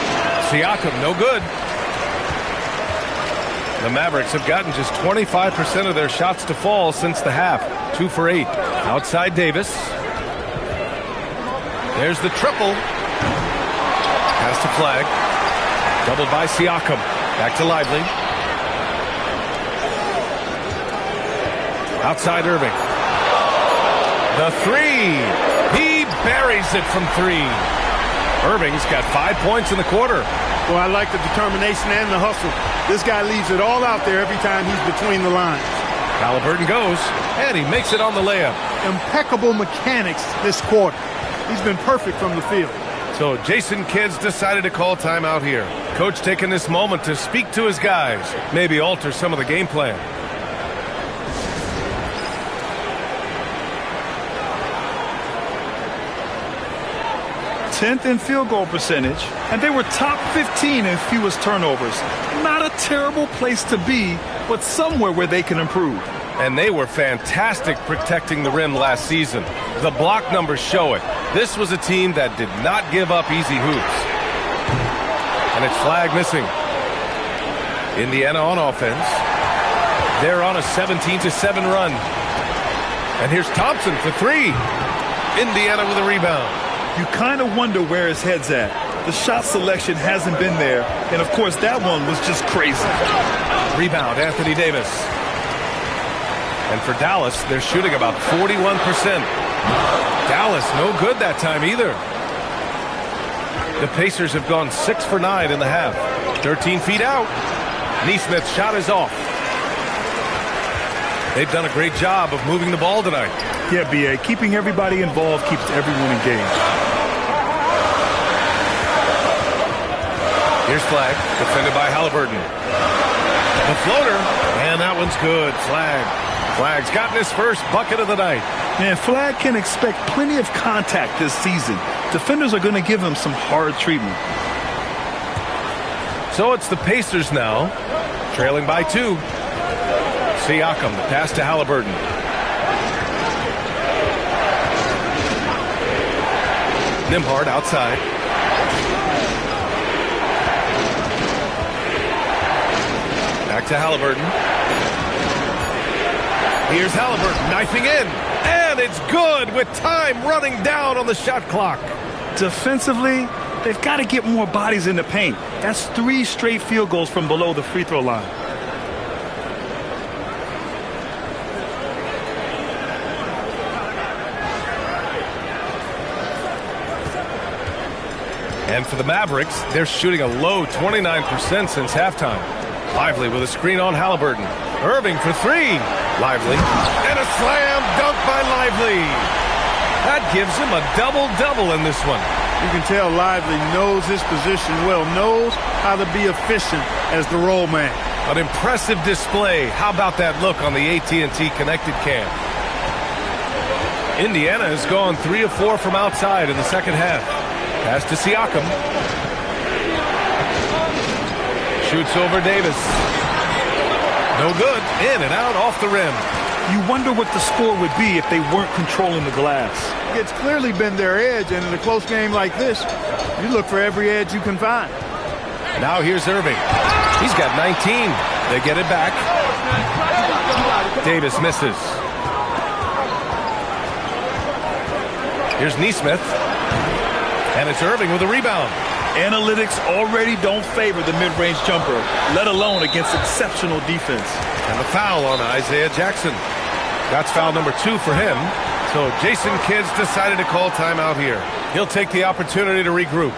Siakam, no good. The Mavericks have gotten just 25% of their shots to fall since the half. 2 for 8. Outside Davis. There's the triple. Pass to Flag. Doubled by Siakam. Back to Lively. Outside Irving. The 3. He buries it from 3. Irving's got 5 points in the quarter. Well, I like the determination and the hustle. This guy leaves it all out there every time he's between the lines. Halliburton goes, and he makes it on the layup. Impeccable mechanics this quarter. He's been perfect from the field. So Jason Kidd's decided to call timeout here. Coach taking this moment to speak to his guys, maybe alter some of the game plan. Tenth in field goal percentage, and they were top 15 in fewest turnovers. Not a terrible place to be, but somewhere where they can improve. And they were fantastic protecting the rim last season. The block numbers show it. This was a team that did not give up easy hoops. And it's Flag missing. Indiana on offense. They're on a 17-7 run. And here's Thompson for 3. Indiana with a rebound. You kind of wonder where his head's at. The shot selection hasn't been there, and of course that one was just crazy. Rebound, Anthony Davis. And for Dallas, they're shooting about 41%. Dallas, no good that time either. The Pacers have gone 6 for 9 in the half. 13 feet out. Neesmith's shot is off. They've done a great job of moving the ball tonight. Yeah, B.A., keeping everybody involved keeps everyone engaged. Here's Flag, defended by Halliburton. The floater, and that one's good. Flag's gotten his first bucket of the night. Man, Flag can expect plenty of contact this season. Defenders are going to give him some hard treatment. So it's the Pacers now, trailing by 2. Siakam, the pass to Halliburton. Nembhard outside. Back to Halliburton. Here's Halliburton knifing in. And it's good with time running down on the shot clock. Defensively, they've got to get more bodies in the paint. That's 3 straight field goals from below the free throw line. And for the Mavericks, they're shooting a low 29% since halftime. Lively with a screen on Halliburton. Irving for 3. Lively. And a slam dunk by Lively. That gives him a double-double in this one. You can tell Lively knows his position well, knows how to be efficient as the roll man. An impressive display. How about that look on the AT&T connected cam? Indiana has gone 3 of 4 from outside in the second half. Pass to Siakam. Shoots over Davis. No good. In and out off the rim. You wonder what the score would be if they weren't controlling the glass. It's clearly been their edge, and in a close game like this, you look for every edge you can find. Now here's Irving. He's got 19. They get it back. Davis misses. Here's Neesmith. And it's Irving with a rebound. Analytics already don't favor the mid-range jumper, let alone against exceptional defense. And the foul on Isaiah Jackson. That's foul number 2 for him. So Jason Kidd's decided to call timeout here. He'll take the opportunity to regroup.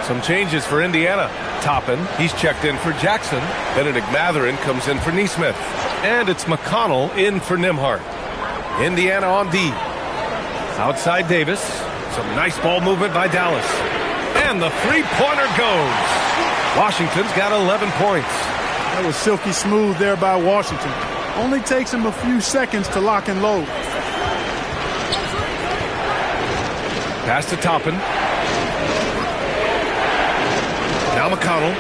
Some changes for Indiana. Toppin, he's checked in for Jackson. Benedict Mathurin comes in for Neesmith. And it's McConnell in for Nembhard. Indiana on D. Outside Davis. Some nice ball movement by Dallas. And the three-pointer goes. Washington's got 11 points. That was silky smooth there by Washington. Only takes him a few seconds to lock and load. Pass to Toppin. Now McConnell.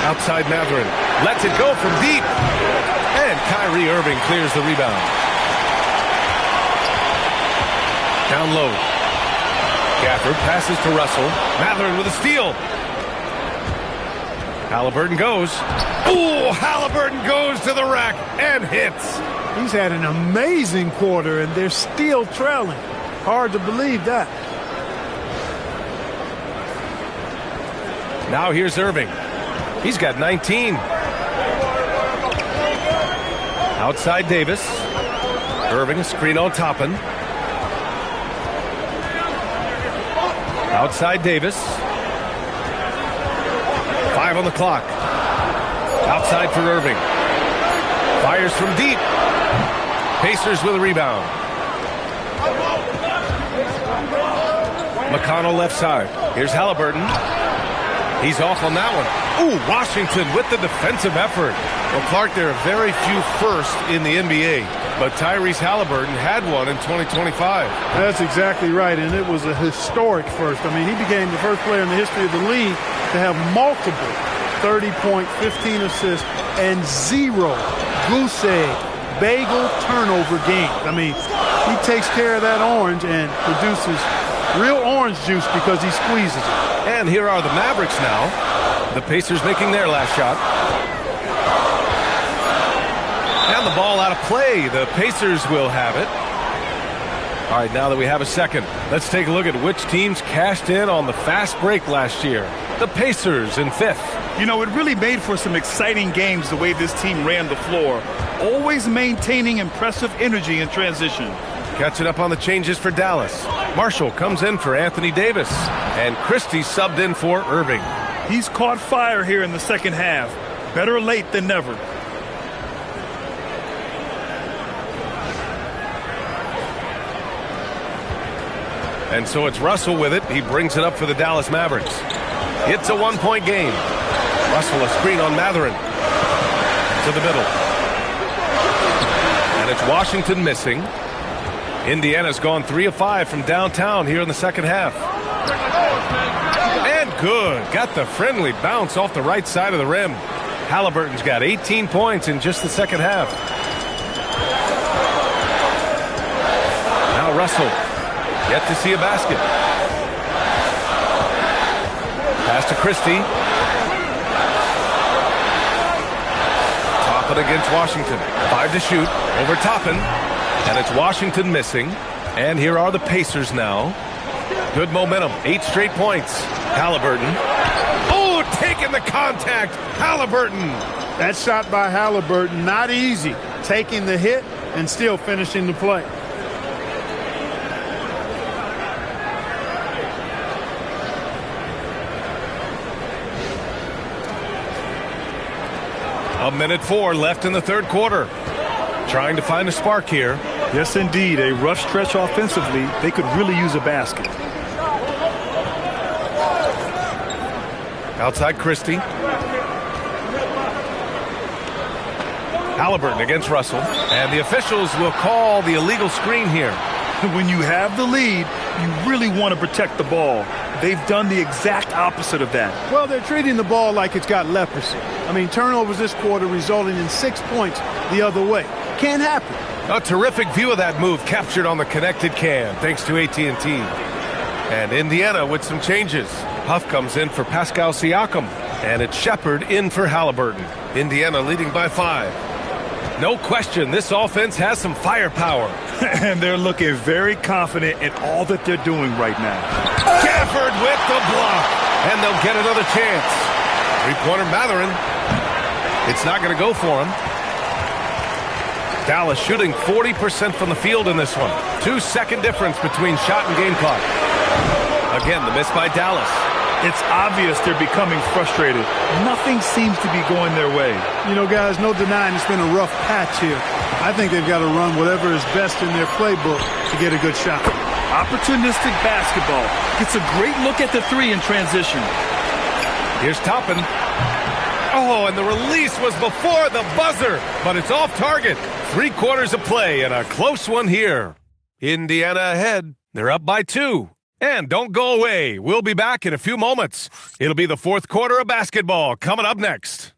Outside Mathurin. Lets it go from deep. And Kyrie Irving clears the rebound. Down low. Gafford passes to Russell. Mathurin with a steal. Halliburton goes. Ooh, Halliburton goes to the rack and hits. He's had an amazing quarter, and they're still trailing. Hard to believe that. Now here's Irving. He's got 19. Outside Davis. Irving, a screen on Toppin. Outside Davis. 5 on the clock. Outside for Irving. Fires from deep. Pacers with a rebound. McConnell left side. Here's Halliburton. He's off on that one. Ooh, Washington with the defensive effort. Well, Clark, there are very few firsts in the NBA, but Tyrese Halliburton had one in 2025. That's exactly right, and it was a historic first. I mean, he became the first player in the history of the league to have multiple 30-point, 15 assists, and 0 goose egg bagel turnover games. I mean, he takes care of that orange and produces real orange juice because he squeezes it. And here are the Mavericks now. The Pacers making their last shot. And the ball out of play. The Pacers will have it. All right, now that we have a second, let's take a look at which teams cashed in on the fast break last year. The Pacers in fifth. You know, it really made for some exciting games the way this team ran the floor, always maintaining impressive energy in transition. Catching up on the changes for Dallas. Marshall comes in for Anthony Davis, and Christie subbed in for Irving. He's caught fire here in the second half. Better late than never. And so it's Russell with it. He brings it up for the Dallas Mavericks. It's a one-point game. Russell a screen on Mathurin. To the middle. And it's Washington missing. Indiana's gone 3 of 5 from downtown here in the second half. And good. Got the friendly bounce off the right side of the rim. Halliburton's got 18 points in just the second half. Now Russell. Yet to see a basket. Pass to Christie. Toppin against Washington. 5 to shoot. Over Toppin. And it's Washington missing. And here are the Pacers now. Good momentum. 8 straight points. Halliburton. Oh, taking the contact. Halliburton. That shot by Halliburton, not easy. Taking the hit and still finishing the play. A minute 4 left in the third quarter. Trying to find a spark here. Yes, indeed. A rough stretch offensively. They could really use a basket. Outside Christie. Halliburton against Russell. And the officials will call the illegal screen here. When you have the lead, you really want to protect the ball. They've done the exact opposite of that. Well, they're treating the ball like it's got leprosy. I mean, turnovers this quarter resulting in 6 points the other way. Can't happen. A terrific view of that move captured on the connected cam, thanks to AT&T. And Indiana with some changes. Huff comes in for Pascal Siakam, and it's Shepard in for Halliburton. Indiana leading by 5. No question, this offense has some firepower. And they're looking very confident in all that they're doing right now. Gafford with the block, and they'll get another chance. Three-pointer Mathurin. It's not going to go for him. Dallas shooting 40% from the field in this one. 2-second difference between shot and game clock. Again, the miss by Dallas. It's obvious they're becoming frustrated. Nothing seems to be going their way. You know, guys, no denying it's been a rough patch here. I think they've got to run whatever is best in their playbook to get a good shot. Opportunistic basketball. Gets a great look at the three in transition. Here's Toppin. Oh, and the release was before the buzzer, but it's off target. 3 quarters of play and a close one here. Indiana ahead. They're up by 2. And don't go away. We'll be back in a few moments. It'll be the fourth quarter of basketball coming up next.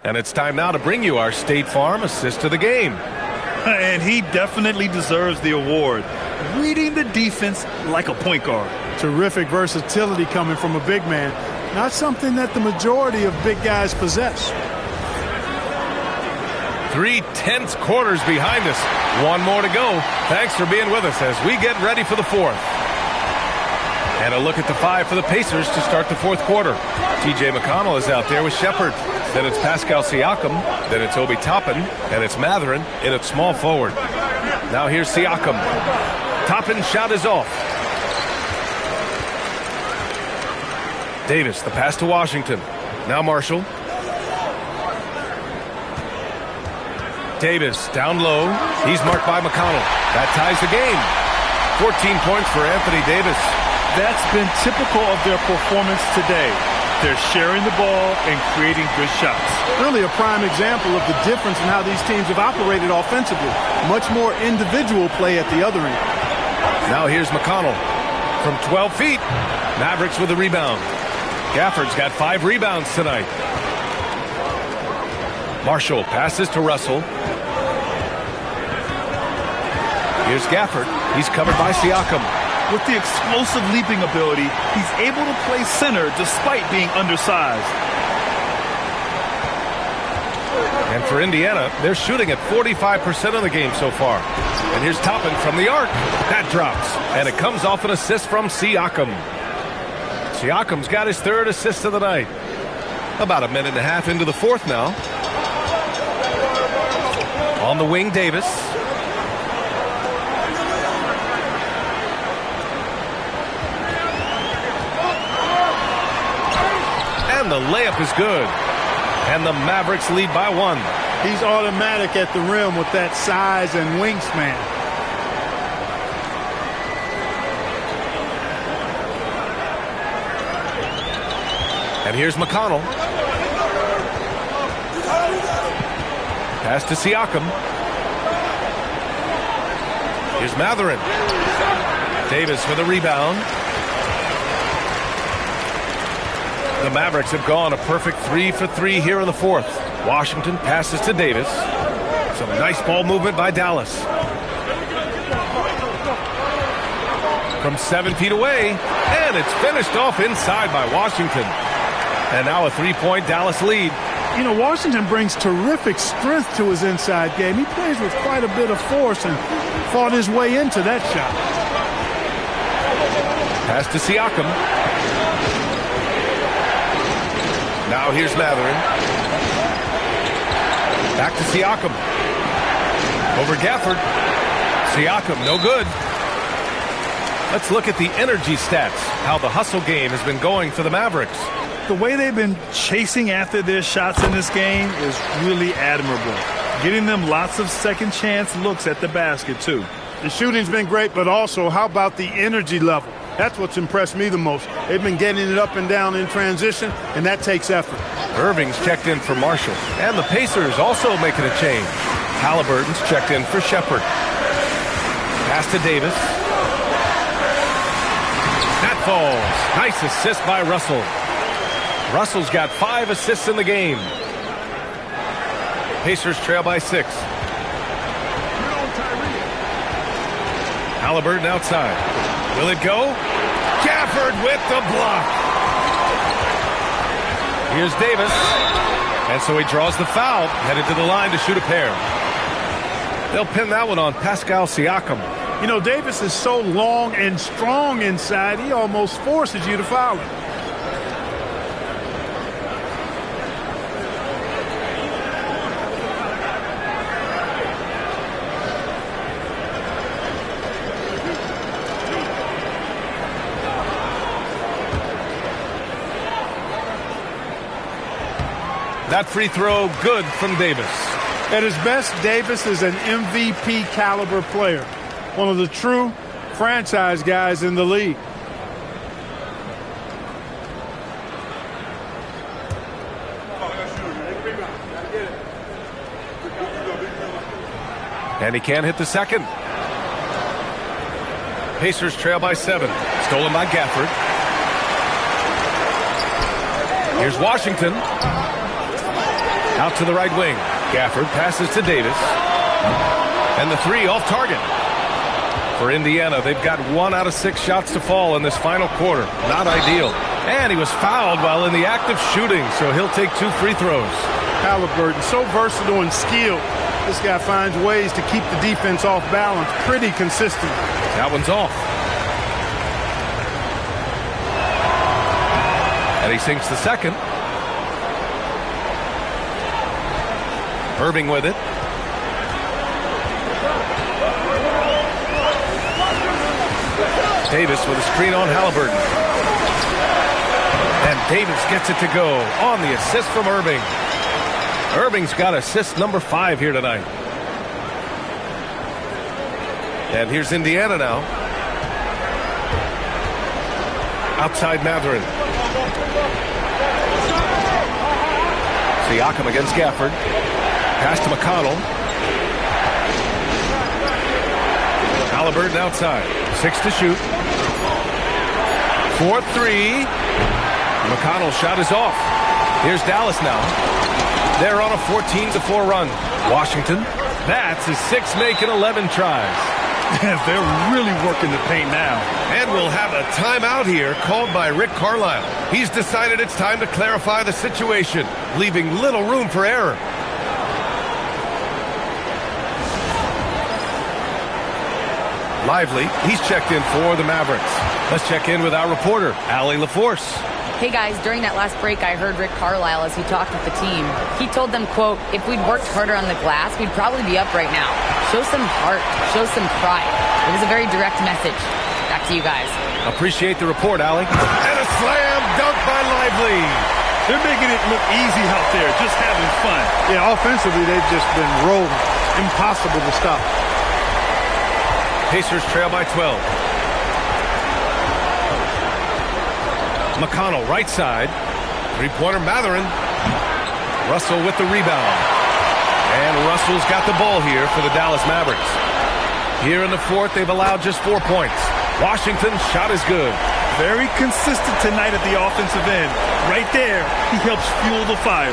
And it's time now to bring you our State Farm assist of the game. And he definitely deserves the award. Reading the defense like a point guard. Terrific versatility coming from a big man. Not something that the majority of big guys possess. 3 tense quarters behind us. 1 more to go. Thanks for being with us as we get ready for the fourth. And a look at the 5 for the Pacers to start the fourth quarter. T.J. McConnell is out there with Shepard. Then it's Pascal Siakam. Then it's Obi Toppin. And it's Mathurin in at small forward. Now here's Siakam. Toppin's shot is off. Davis, the pass to Washington. Now Marshall. Davis down low. He's marked by McConnell. That ties the game. 14 points for Anthony Davis. That's been typical of their performance today. They're sharing the ball and creating good shots. Really a prime example of the difference in how these teams have operated offensively. Much more individual play at the other end. Now here's McConnell from 12 feet. Mavericks with the rebound. Gafford's got 5 rebounds tonight. Marshall passes to Russell. Here's Gafford. He's covered by Siakam. With the explosive leaping ability, he's able to play center despite being undersized. And for Indiana, they're shooting at 45% of the game so far. And here's Toppin from the arc. That drops. And it comes off an assist from Siakam. Siakam's got his 3rd assist of the night. About a minute and a half into the 4th now. On the wing, Davis. And the layup is good. And the Mavericks lead by 1. He's automatic at the rim with that size and wingspan. And here's McConnell. Pass to Siakam. Here's Matherin. Davis with a rebound. The Mavericks have gone a perfect 3 for 3 here in the 4th. Washington passes to Davis. Some nice ball movement by Dallas. From 7 feet away, and it's finished off inside by Washington. And now a 3-point Dallas lead. You know, Washington brings terrific strength to his inside game. He plays with quite a bit of force and fought his way into that shot. Pass to Siakam. Now here's Matherin. Back to Siakam. Over Gafford. Siakam, no good. Let's look at the energy stats, how the hustle game has been going for the Mavericks. The way they've been chasing after their shots in this game is really admirable. Getting them lots of second chance looks at the basket, too. The shooting's been great, but also how about the energy level? That's what's impressed me the most. They've been getting it up and down in transition, and that takes effort. Irving's checked in for Marshall. And the Pacers also making a change. Halliburton's checked in for Shepard. Pass to Davis. That falls. Nice assist by Russell. Russell's got 5 assists in the game. Pacers trail by 6. Halliburton outside. Will it go? Gafford with the block. Here's Davis. And so he draws the foul, headed to the line to shoot a pair. They'll pin that one on Pascal Siakam. You know, Davis is so long and strong inside, he almost forces you to foul him. That free throw good from Davis. At his best, Davis is an MVP caliber player. One of the true franchise guys in the league. And he can't hit the second. Pacers trail by 7. Stolen by Gafford. Here's Washington. Out to the right wing. Gafford passes to Davis. And the 3 off target. For Indiana, they've got 1 out of 6 shots to fall in this final quarter. Not ideal. And he was fouled while in the act of shooting, so he'll take 2 free throws. Halliburton, so versatile and skilled. This guy finds ways to keep the defense off balance pretty consistent. That one's off. And he sinks the second. Irving with it. Davis with a screen on Halliburton. And Davis gets it to go on the assist from Irving. Irving's got assist number 5 here tonight. And here's Indiana now. Outside Matherin. Siakam against Gafford. Pass to McConnell. Halliburton outside. 6 to shoot. 4-3. McConnell's shot is off. Here's Dallas now. They're on a 14-4 run. Washington, that's his 6th make in 11 tries. They're really working the paint now. And we'll have a timeout here called by Rick Carlisle. He's decided it's time to clarify the situation, leaving little room for error. Lively, he's checked in for the Mavericks. Let's check in with our reporter, Allie LaForce. Hey guys, during that last break, I heard Rick Carlisle as he talked with the team. He told them, quote, if we'd worked harder on the glass, we'd probably be up right now. Show some heart, show some pride. It was a very direct message. Back to you guys. Appreciate the report, Allie. And a slam dunk by Lively. They're making it look easy out there, just having fun. Yeah, offensively, they've just been rolling. Impossible to stop. Pacers trail by 12. McConnell, right side. Three-pointer, Mathurin. Russell with the rebound. And Russell's got the ball here for the Dallas Mavericks. Here in the fourth, they've allowed just 4 points. Washington's shot is good. Very consistent tonight at the offensive end. Right there, he helps fuel the fire.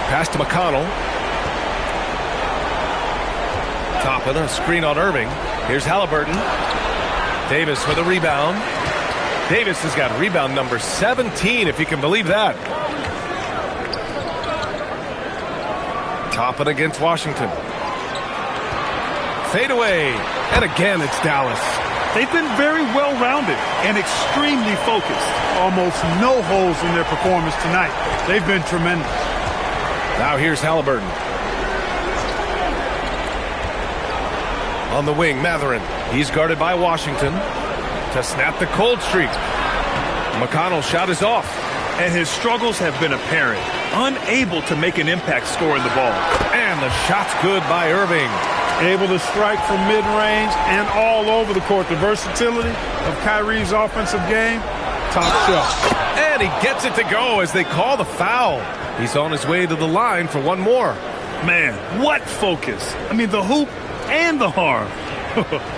Pass to McConnell. Toppin, a screen on Irving. Here's Halliburton. Davis with a rebound. Davis has got rebound number 17, if you can believe that. Toppin against Washington. Fade away. And again, it's Dallas. They've been very well-rounded and extremely focused. Almost no holes in their performance tonight. They've been tremendous. Now here's Halliburton. On the wing, Mathurin. He's guarded by Washington to snap the cold streak. McConnell's shot is off. And his struggles have been apparent. Unable to make an impact scoring the ball. And the shot's good by Irving. Able to strike from mid-range and all over the court. The versatility of Kyrie's offensive game, top shelf. And he gets it to go as they call the foul. He's on his way to the line for one more. Man, what focus. I mean, the hoop and the harm.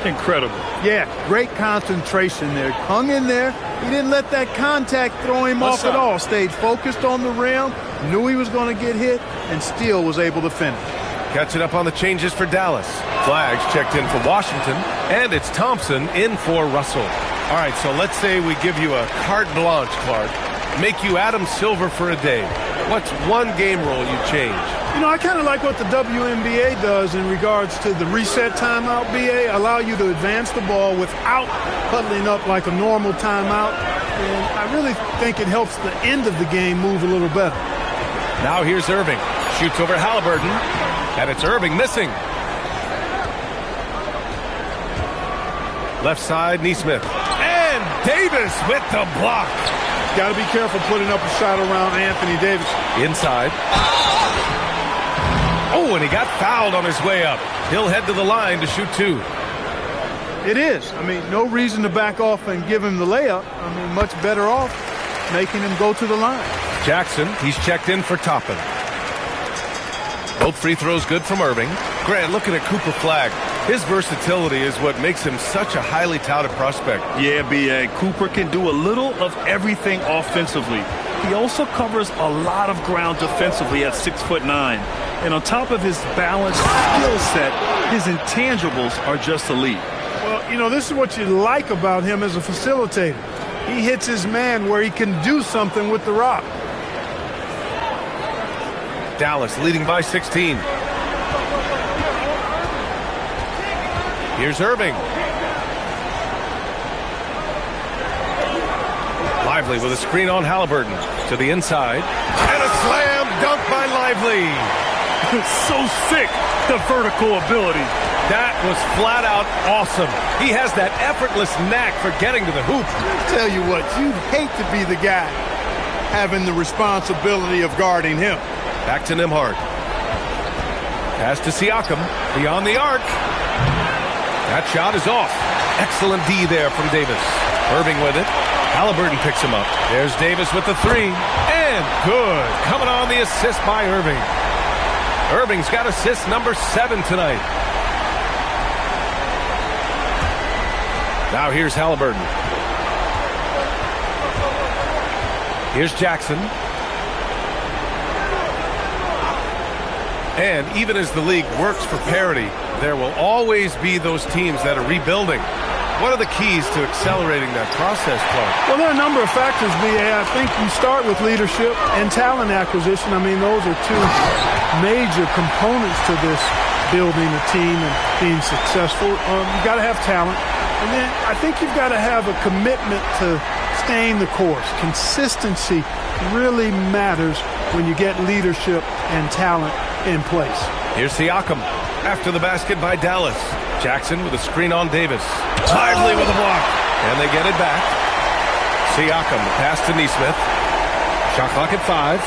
Incredible. Yeah, great concentration there. Hung in there. He didn't let that contact throw him off at all. Stayed focused on the rim, knew he was going to get hit, and still was able to finish. Catching up on the changes for Dallas. Flags checked in for Washington, and it's Thompson in for Russell. All right, so let's say we give you a carte blanche, Clark. Make you Adam Silver for a day. What's one game rule you change? You know, I kind of like what the WNBA does in regards to the reset timeout, BA. Allow you to advance the ball without huddling up like a normal timeout. And I really think it helps the end of the game move a little better. Now here's Irving. Shoots over Halliburton. And it's Irving missing. Left side, Nesmith. And Davis with the block. Got to be careful putting up a shot around Anthony Davis. Inside. Oh, and he got fouled on his way up. He'll head to the line to shoot 2. It is. I mean, no reason to back off and give him the layup. I mean, much better off making him go to the line. Jackson, he's checked in for Toppin. Both free throws good from Irving. Grant, looking at Cooper Flagg. His versatility is what makes him such a highly touted prospect. Yeah, B.A. Cooper can do a little of everything offensively. He also covers a lot of ground defensively at 6'9". And on top of his balanced skill set, his intangibles are just elite. Well, you know, this is what you like about him as a facilitator. He hits his man where he can do something with the rock. Dallas leading by 16. Here's Irving. Lively with a screen on Halliburton to the inside. And a slam dunk by Lively. So sick, the vertical ability. That was flat out awesome. He has that effortless knack for getting to the hoop. Tell you what, you'd hate to be the guy having the responsibility of guarding him. Back to Nembhard. Pass to Siakam. Beyond the arc. That shot is off. Excellent D there from Davis. Irving with it. Halliburton picks him up. There's Davis with the 3. And good. Coming on the assist by Irving. Irving's got assist number 7 tonight. Now here's Halliburton. Here's Jackson. And even as the league works for parity, there will always be those teams that are rebuilding. What are the keys to accelerating that process, Clark? Well, there are a number of factors, B.A. I think you start with leadership and talent acquisition. I mean, those are two major components to this building a team and being successful. You've got to have talent. And then I think you've got to have a commitment to staying the course. Consistency really matters when you get leadership and talent in place. Here's Siakam after the basket by Dallas. Jackson with a screen on Davis. Lively with a block. And they get it back. Siakam, the pass to Neesmith. Shot clock at 5.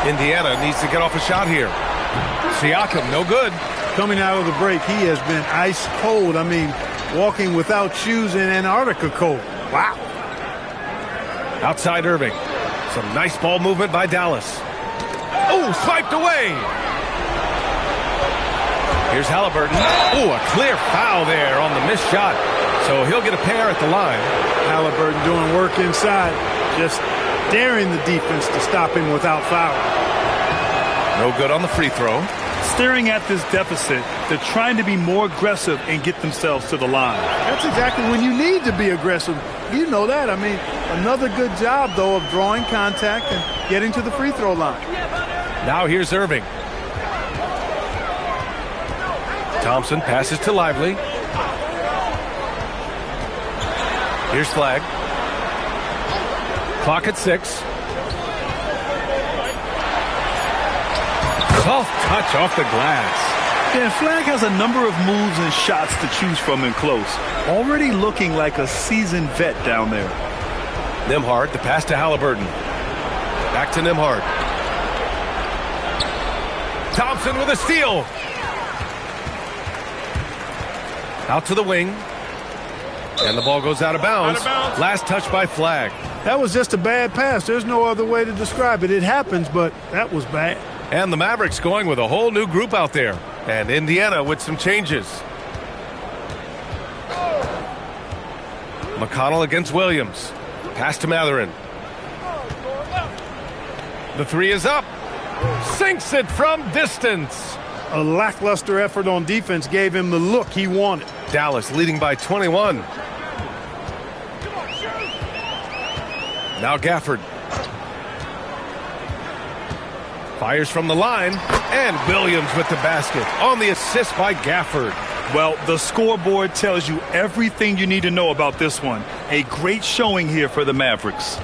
Indiana needs to get off a shot here. Siakam, no good. Coming out of the break, he has been ice cold. I mean, walking without shoes in Antarctica cold. Wow. Outside Irving. Some nice ball movement by Dallas. Oh, swiped away. Here's Halliburton. Oh, a clear foul there on the missed shot. So he'll get a pair at the line. Halliburton doing work inside, just daring the defense to stop him without foul. No good on the free throw. Staring at this deficit, they're trying to be more aggressive and get themselves to the line. That's exactly when you need to be aggressive. You know that. I mean, another good job, though, of drawing contact and getting to the free throw line. Now here's Irving. Thompson passes to Lively. Here's Flag. Clock at 6. Soft touch off the glass. Yeah, Flag has a number of moves and shots to choose from in close. Already looking like a seasoned vet down there. Nembhard, the pass to Halliburton. Back to Nembhard. Thompson with a steal. Out to the wing. And the ball goes out of bounds. Last touch by Flag. That was just a bad pass. There's no other way to describe it. It happens, but that was bad. And the Mavericks going with a whole new group out there. And Indiana with some changes. McConnell against Williams. Pass to Matherin. The three is up. Sinks it from distance. A lackluster effort on defense gave him the look he wanted. Dallas leading by 21. Now Gafford. Fires from the line. And Williams with the basket on the assist by Gafford. Well, the scoreboard tells you everything you need to know about this one. A great showing here for the Mavericks.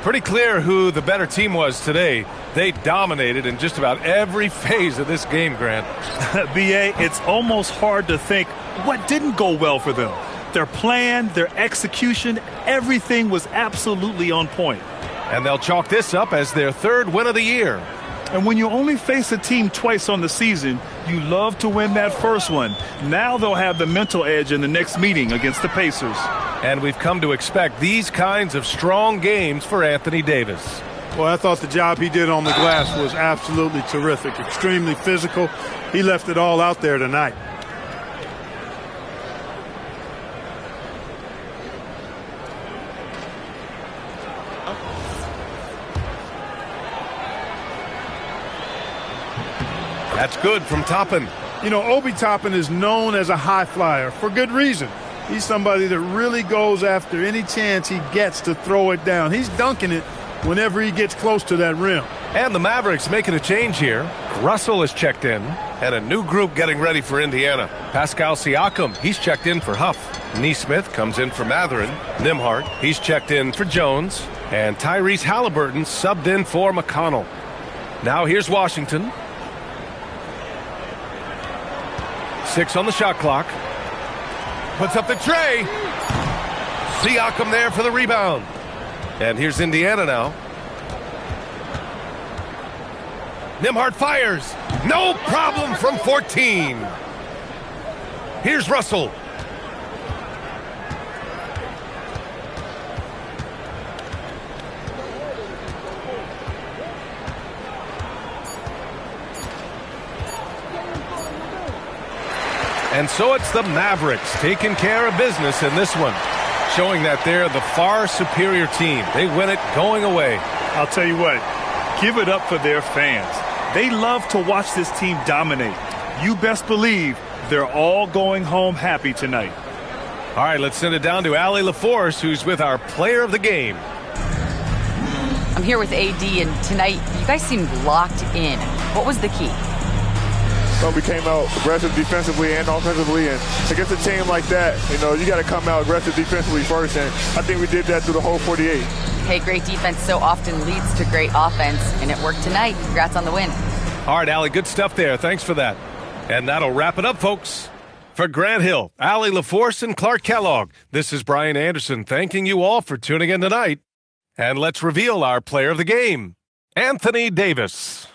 Pretty clear who the better team was today. They dominated in just about every phase of this game, Grant. B.A., it's almost hard to think what didn't go well for them. Their plan, their execution, everything was absolutely on point. And they'll chalk this up as their third win of the year. And when you only face a team twice on the season, you love to win that first one. Now they'll have the mental edge in the next meeting against the Pacers. And we've come to expect these kinds of strong games for Anthony Davis. Well, I thought the job he did on the glass was absolutely terrific, extremely physical. He left it all out there tonight. That's good from Toppin. You know, Obi Toppin is known as a high flyer for good reason. He's somebody that really goes after any chance he gets to throw it down. He's dunking it whenever he gets close to that rim. And the Mavericks making a change here. Russell is checked in, and a new group getting ready for Indiana. Pascal Siakam, he's checked in for Huff. Neesmith comes in for Matherin. Nembhard, he's checked in for Jones. And Tyrese Halliburton subbed in for McConnell. Now here's Washington. 6 on the shot clock. Puts up the tray. Siakam there for the rebound. And here's Indiana now. Nembhard fires. No problem from 14. Here's Russell. And so it's the Mavericks taking care of business in this one, showing that they're the far superior team. They win it going away. I'll tell you what, give it up for their fans. They love to watch this team dominate. You best believe they're all going home happy tonight. All right, let's send it down to Allie LaForce, who's with our player of the game. I'm here with AD, and tonight you guys seemed locked in. What was the key? Well, we came out aggressive defensively and offensively, and against a team like that, you got to come out aggressive defensively first, and I think we did that through the whole 48. Hey, great defense so often leads to great offense, and it worked tonight. Congrats on the win. All right, Allie, good stuff there. Thanks for that. And that'll wrap it up, folks. For Grant Hill, Allie LaForce, and Clark Kellogg, this is Brian Anderson thanking you all for tuning in tonight. And let's reveal our player of the game, Anthony Davis.